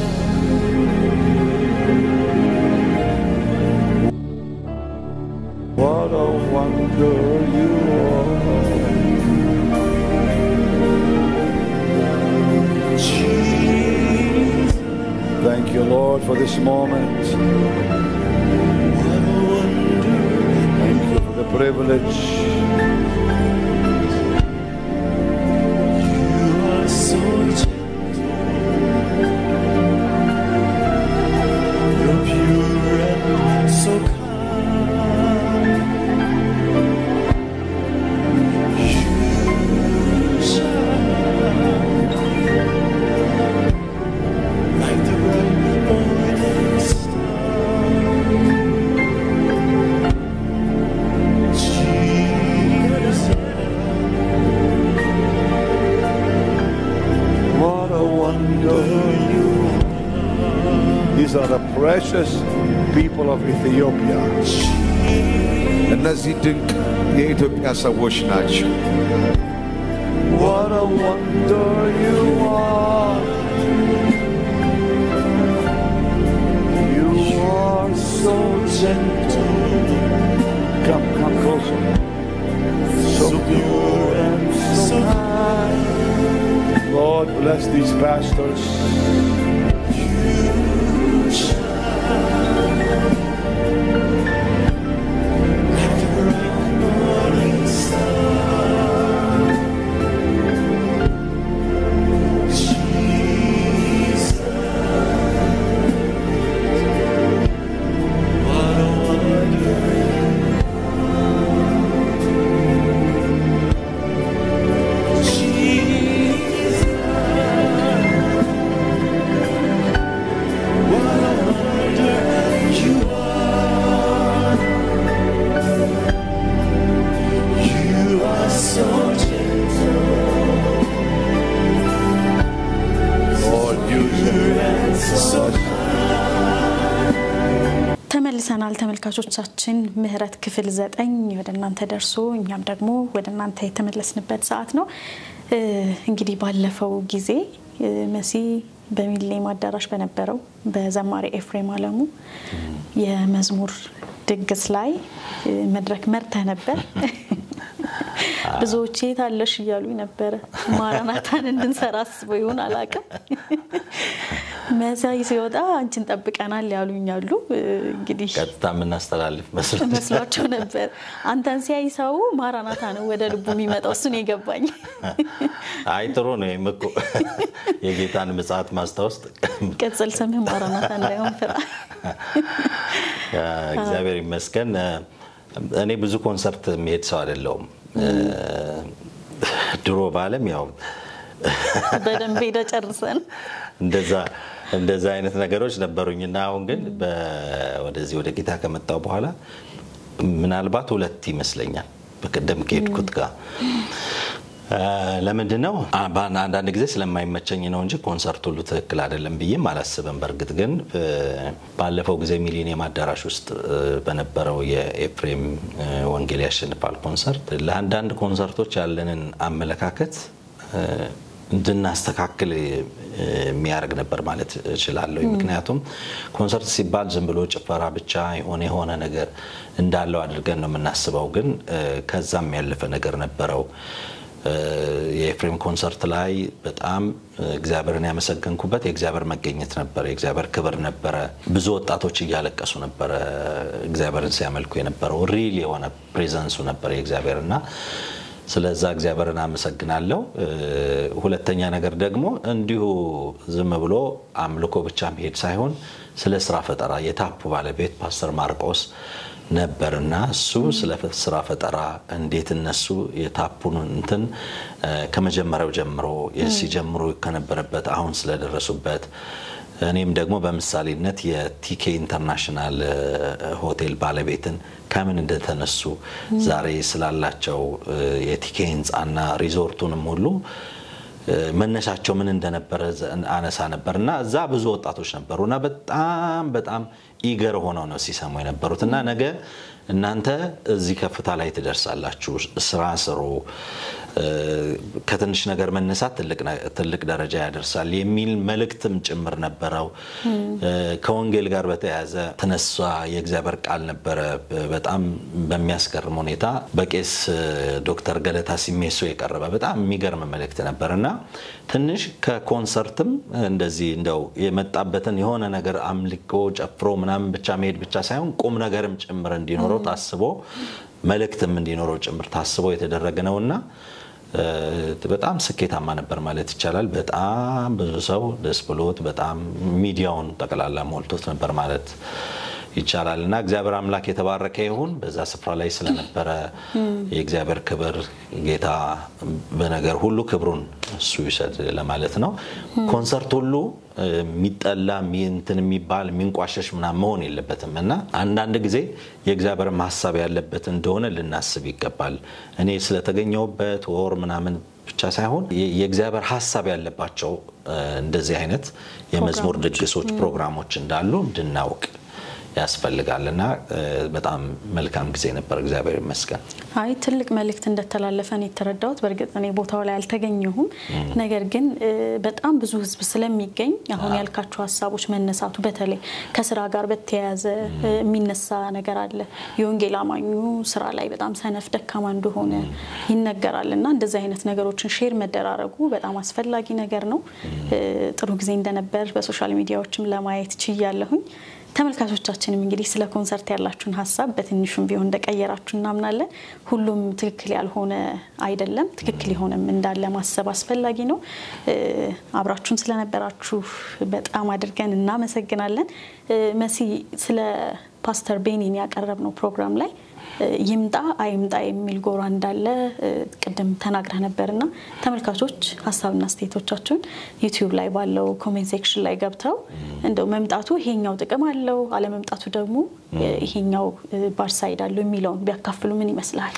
what a wonder you are. Jesus, Thank you, Lord, for this moment. what a wonder. Thank you for the privilege. You are so gentle, you're pure and so kind. You shine like the bright morning star. Jesus, What a wonder you are. These are the precious people of Ethiopia. እነዚህ ድንቅ የኢትዮጵያ ሰዎች ናቸው። What a wonder you are. You are so gentle. Come closer. So pure and so kind. Lord, bless these pastors. ተመልካቾቻችን ምህረት ክፍል 9 ወደ እናንተ ደርሶ እኛም ደግሞ ወደ እናንተ የተመለስንበት ሰዓት ነው እንግዲህ ባለፈው ጊዜ መሲ በሚሊኒየም አዳራሽ በነበረው በዘማሪ ኤፍሬም አለሙ የመዝሙር ድግስ ላይ መድረክ መርተ ነበር ብዙዎች ታለሽ ይያሉ ነበር ማራናታን እንድንሰራ አስበው ይሆን አላቀም መሳይ ሲወጣ አንቺን ጠብቀናል ያሉኛሉ እንግዲህ ቀጥታ ምን አስተላልፍ መስሏቸው ነበር አንተን ሲያይ ሰው ማራናታ ነው ወደ ልቡ የሚመጣው እሱ ነው የገባኝ አይ ጥሩ ነው የምቆ የጌታን ምጽአት ማስታወስ ቅጽል ስምህ ማራናታ እንዳይሆን ፍራ እግዚአብሔር ይመስገን እኔ ብዙ ኮንሰርት መሄድ ሰው አይደለም ድሮ ባለም ያው በደንብ ጨርሰን እንደዛ አይነት ነገሮች ነበሩኝና አሁን ግን ወደዚህ ወደ ጌታ ከመጣው በኋላ ምናልባት ሁለት ይመስለኛል በቀደም ከሄድኩት ጋር ለምንድነው አንዳንድ ጊዜ ስለማይመቸኝ ነው እንጂ ኮንሰርቱ ሁሉ ትክክል አይደለም ብዬም አላስብም በርግጥ ግን ባለፈው ጊዜ ሚሊኒየም አዳራሽ ውስጥ በነበረው የኤፍሬም ወንጌል ያሸንፋል ኮንሰርት ለአንዳንድ ኮንሰርቶች ያለንን አመለካከት እንድናስተካክል የሚያርግ ነበር ማለት እችላለሁ ምክንያቱም ኮንሰርት ሲባል ዝም ብሎ ጭፈራ ብቻ የሆነ ነገር እንዳለው አድርገን ነው የምናስበው ግን ከዛም ያለፈ ነገር ነበረው የኤፍሬም ኮንሰርት ላይ በጣም እግዚአብሔርን ያመሰገንኩበት የእግዚአብሔር መገኘት ነበር የእግዚአብሔር ክብር ነበር ብዙ ወጣቶች እያለቀሱ ነበር እግዚአብሔርን ሲያመልኩ የነበረው ሪል የሆነ ፕሬዘንሱ ነበር የእግዚአብሔርና ስለዛ እግዚአብሔርን አመሰግናለሁ ሁለተኛ ነገር ደግሞ እንዲሁ ዝም ብሎ አምልኮ ብቻ መሄድ ሳይሆን ስለ ስራ ፈጠራ የታፑ ባለቤት ፓስተር ማርቆስ ነበርና እሱ ስለ ስራ ፈጠራ እንዴት እነሱ የታፑን እንትን ከመጀመሪያው ጀምሮ ሲጀምሩ ከነበረበት አሁን ስለደረሱበት እኔም ደግሞ በምሳሌነት የቲኬ ኢንተርናሽናል ሆቴል ባለቤትን ከምን እንደተነሱ ዛሬ ስላላቸው የቲኬ ህንጻና ሪዞርቱንም ሁሉ መነሻቸው ምን እንደነበረ አነሳ ነበርና እዛ ብዙ ወጣቶች ነበሩና በጣም ኢገር ሆነው ነው ሲሰሙ የነበሩትና ነገ እናንተ እዚህ ከፍታ ላይ ትደርሳላችሁ ስራ ስሩ ከትንሽ ነገር መነሳት ትልቅ ደረጃ ያደርሳል የሚል መልእክትም ጭምር ነበረው ከወንጌል ጋር በተያያዘ ተነሳ የእግዚአብሔር ቃል ነበር በጣም በሚያስገርም ሁኔታ በቄስ ዶክተር ገለታ ሲሜሶ የቀረበ በጣም የሚገርም መልእክት ነበርና ትንሽ ከኮንሰርትም እንደዚህ እንደው የመጣበትን የሆነ ነገር አምልኮ ጨፍሮ ምናምን ብቻ መሄድ ብቻ ሳይሆን ቁም ነገርም ጭምር እንዲኖረው ታስቦ መልእክትም እንዲኖረው ጭምር ታስቦ የተደረገ ነውና በጣም ስኬታማ ነበር ማለት ይቻላል በጣም ብዙ ሰው ደስ ብሎት በጣም ሚዲያውን ተቀላላ ሞልቶት ነበር ማለት ይቻላልና እግዚአብሔር አምላክ የተባረከ ይሁን በዛ ስፍራ ላይ ስለነበረ የእግዚአብሔር ክብር ጌታ በነገር ሁሉ ክብሩን እሱ ይሰድ ለማለት ነው ኮንሰርት ሁሉ ሚጠላ ሚንትን የሚባል ሚንቋሸሽ ምናምን መሆን የለበትምና አንዳንድ ጊዜ የእግዚአብሔር ሐሳብ ያለበት እንደሆነ ልናስብ ይገባል እኔ ስለተገኘውበት ወር ምናምን ብቻ ሳይሆን የእግዚአብሔር ሐሳብ ያለባቸው እንደዚህ አይነት የመዝሙር ድግሶች ፕሮግራሞች እንዳሉ እንድናውቅ ያስፈልጋልና በጣም መልካም ጊዜ ነበር እግዚአብሔር ይመስገን አይ ትልቅ መልእክት እንደተላለፈን የተረዳሁት በርግጥ እኔ ቦታው ላይ አልተገኘሁም ነገር ግን በጣም ብዙ ህዝብ ስለሚገኝ አሁን ያልካቸው ሐሳቦች መነሳቱ በተለይ ከስራ ጋር በተያያዘ የሚነሳ ነገር አለ የወንጌል አማኙ ስራ ላይ በጣም ሰነፍ ደካማ እንደሆነ ይነገራልና እንደዚህ አይነት ነገሮችን ሼር መደራረጉ በጣም አስፈላጊ ነገር ነው ጥሩ ጊዜ እንደነበር በሶሻል ሚዲያዎችም ለማየት ችያለሁኝ ተመልካቾቻችንም እንግዲህ ስለ ኮንሰርት ያላችሁን ሐሳብ በትንሹም ቢሆን እንደቀየራችሁ እናምናለን ሁሉም ትክክል ያልሆነ አይደለም ትክክል የሆነም እንዳለ ማሰብ አስፈላጊ ነው አብራችሁን ስለነበራችሁ በጣም አድርገን እናመሰግናለን መሲ ስለ ፓስተር ቤኒን ያቀረብነው ፕሮግራም ላይ ይምጣ አይምጣ የሚል ጎራ እንዳለ ቀደም ተናግረህ ነበርና ተመልካቾች ሐሳብና አስተያየቶቻችሁን YouTube ላይ ባለው ኮሜንት ሴክሽን ላይ ገብተው እንደው መምጣቱ ይሄኛው ጥቅም አለው አለመምጣቱ ደግሞ ይሄኛው ባርሳይድ አለው የሚለውን ቢያካፍሉ ምን ይመስላል?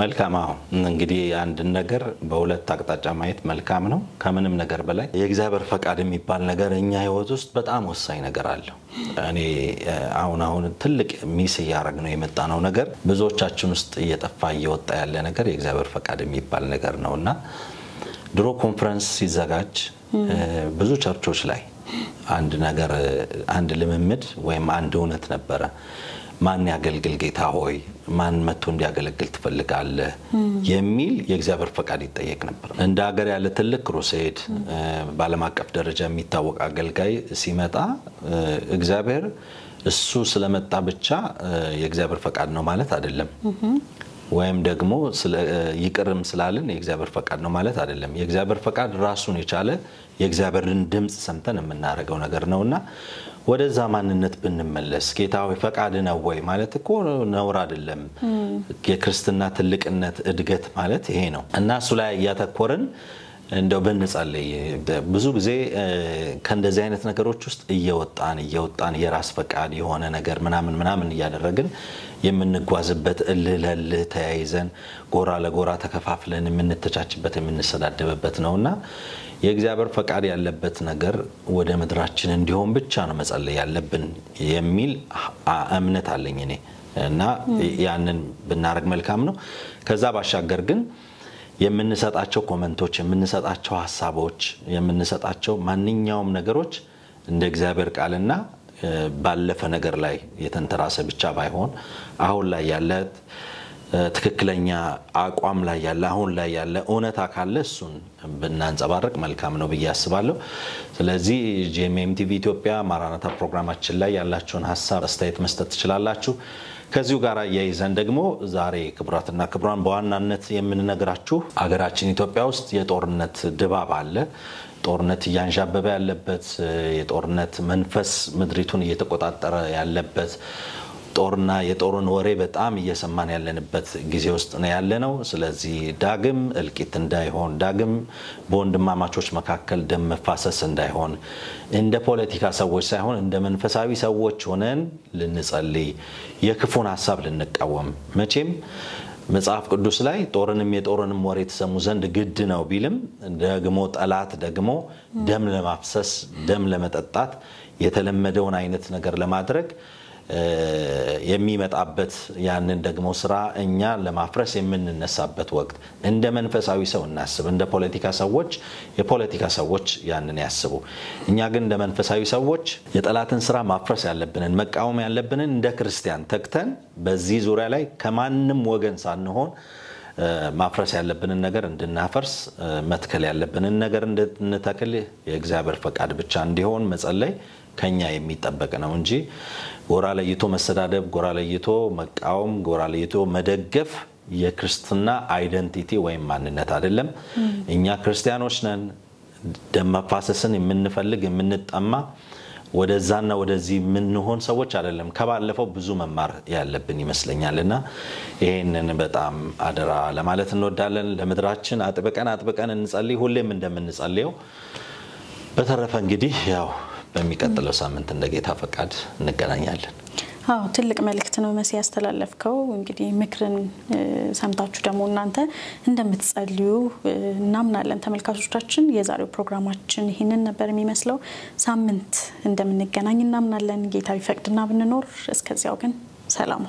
መልካም አዎ እንግዲህ አንድ ነገር በሁለት አቅጣጫ ማየት መልካም ነው ከምንም ነገር በላይ የእግዚአብሔር ፈቃድ የሚባል ነገር እኛ ህይወት ውስጥ በጣም ወሳኝ ነገር አለው እኔ አሁን ትልቅ ሚስ ያያረግነው የመጣነው ነገር ብዙዎቻችን ውስጥ እየጠፋ እየወጣ ያለ ነገር የእግዚአብሔር ፈቃድ የሚባል ነገር ነውና ድሮ ኮንፈረንስ ሲዘጋጅ ብዙ ቸርቾች ላይ አንድ ነገር አንድ ልምምድ ወይም አንድ እውነት ነበረ ማን ያገልግል ጌታ ሆይ ማን መጥቶ እንዲያገለግል ትፈልጋለህ የሚል የእግዚአብሔር ፈቃድ ይጠየቅ ነበር እንደ ሀገር ያለ ትልቅ ክሩሴድ በዓለም አቀፍ ደረጃ የሚታወቅ አገልጋይ ሲመጣ እግዚአብሔር እሱ ስለመጣ ብቻ የእግዚአብሔር ፈቃድ ነው ማለት አይደለም ወይም ደግሞ ይቅርም ስላልን የእግዚአብሔር ፈቃድ ነው ማለት አይደለም የእግዚአብሔር ፈቃድ ራሱን የቻለ የእግዚአብሔርን ድምጽ ሰምተን የምናረጋው ነገር ነውና ወደዛ ማንነት ብንመለስ ጌታው ፈቃድ ነው ወይ ማለት እኮ ነውር አይደለም የክርስቲያና ትልቅነት እድገት ማለት ይሄ ነው እና እሱ ላይ ያተኮረን እንደው በንጻለይ ብዙ ጊዜ ከእንደዚህ አይነት ነገሮች ውስጥ እየወጣን የራስ ፈቃድ የሆነ ነገር ምናምን እያደረግን የምንጓዝበት እልል ተያይዘን ጎራ ለጎራ ተከፋፍለን የምንተቻችበት የምንሰዳደብበት ነውና የእግዚአብሔር ፈቃድ ያለበት ነገር ወደ ምድራችን እንዲሆን ብቻ ነው መጸለይ ያለብን የሚል እምነት አለኝ እኔ እና ያንን ብናረግ መልካም ነው ከዛ ባሻገር ግን የምንሰጣቸው ኮሜንቶች የምንሰጣቸው ሐሳቦች የምንሰጣቸው ማንኛውም ነገሮች እንደ እግዚአብሔር ቃልና ባለፈ ነገር ላይ የተንተራሰ ብቻ ባይሆን አሁን ላይ ያለ ትክክለኛ አቋም ላይ ያለ አሁን ላይ ያለ እውነታ ካለ እሱን ብናንጸባርቅ መልካም ነው ብዬ አስባለሁ ስለዚህ ጄኤምኤም ቲቪ ኢትዮጵያ ማራናታ ፕሮግራማችን ላይ ያላችሁን ሐሳብ አስተያየት መስጠት ትችላላችሁ ከዚሁ ጋር ያይዘን ደግሞ ዛሬ ክብራትና ክብራን በዋናነት የምንነግራችሁ አገራችን ኢትዮጵያ ውስጥ የጦርነት ድባብ አለ ጦርነት ያንዣበበ ያለበት የጦርነት መንፈስ ምድሪቱን እየተቆጣጠረ ያለበት ጦርና የጦርን ወሬ በጣም እየሰማን ያለንበት ጊዜ ውስጥ ነው ያለነው ስለዚህ ዳግም እልቂት እንዳይሆን ዳግም በወንድማማቾች መካከል ደም መፋሰስ እንዳይሆን እንደ ፖለቲካ ሰዎች ሳይሆን እንደ መንፈሳዊ ሰዎች ሆነን ልንጸልይ የክፉን ሐሳብ ልንቃወም መቼም መጽሐፍ ቅዱስ ላይ ጦርንም የጦርንም ወሬ ተሰሙ ዘንድ ግድ ነው ቢልም ደግሞ ጠላት ደግሞ ደም ለማፍሰስ ደም ለመጠጣት የተለመደውን አይነት ነገር ለማድረግ የሚመጣበት ያንን ደግሞ ስራ እኛ ለማፍረስ የምንነሳበት ወቅት እንደ መንፈሳዊ ሰው እናስብ እንደ ፖለቲካ ሰዎች የፖለቲካ ሰዎች ያንን ያስቡ እኛ ግን እንደ መንፈሳዊ ሰዎች የጠላትን ስራ ማፍረስ ያለብንን መቃወም ያለብንን እንደ ክርስቲያን ተክተን በዚህ ዙሪያ ላይ ከማንንም ወገን ሳንሆን ማፍረስ ያለብንን ነገር እንድናፈርስ መትከል ያለብንን ነገር እንድንተክል የእግዚአብሔር ፈቃድ ብቻ እንዲሆን መጸለይ ከኛ የሚጠበቅ ነው እንጂ ጎራ ለይቶ መሰዳደብ ጎራ ለይቶ መቃወም ጎራ ለይቶ መደገፍ የክርስቲያና አይደንቲቲ ወይም ማንነት አይደለም እኛ ክርስቲያኖች ነን ደም መፋሰስን የምንፈልግ የምንጠማ ወደዛና ወደዚህ ምን ሆን ሰዎች አይደለም ከባለፈው ብዙ መማር ያለብን ይመስለኛልና ይሄንን በጣም አደራ ለማለት እንወዳለን ለምድራችን አጥብቀን እንጸልይ ሁሌም እንደምንጸልየው በተረፈ እንግዲህ ያው በሚቀጥለው ሳምንት እንደጌታ ፈቃድ እንገናኛለን አዎ ትልቅ መልእክት ነው መሲ ያስተላለፍከው እንግዲህ ምክርን ሰምታችሁ ደግሞ እናንተ እንደምትጸልዩ እናምናለን ተመልካቾቻችን የዛሬው ፕሮግራማችን ይሄንን ነበር የሚመስለው ሳምንት እንደምንገናኝ እናምናለን ጌታ ይፈቅድና ብንኖር እስከዚያው ግን ሰላም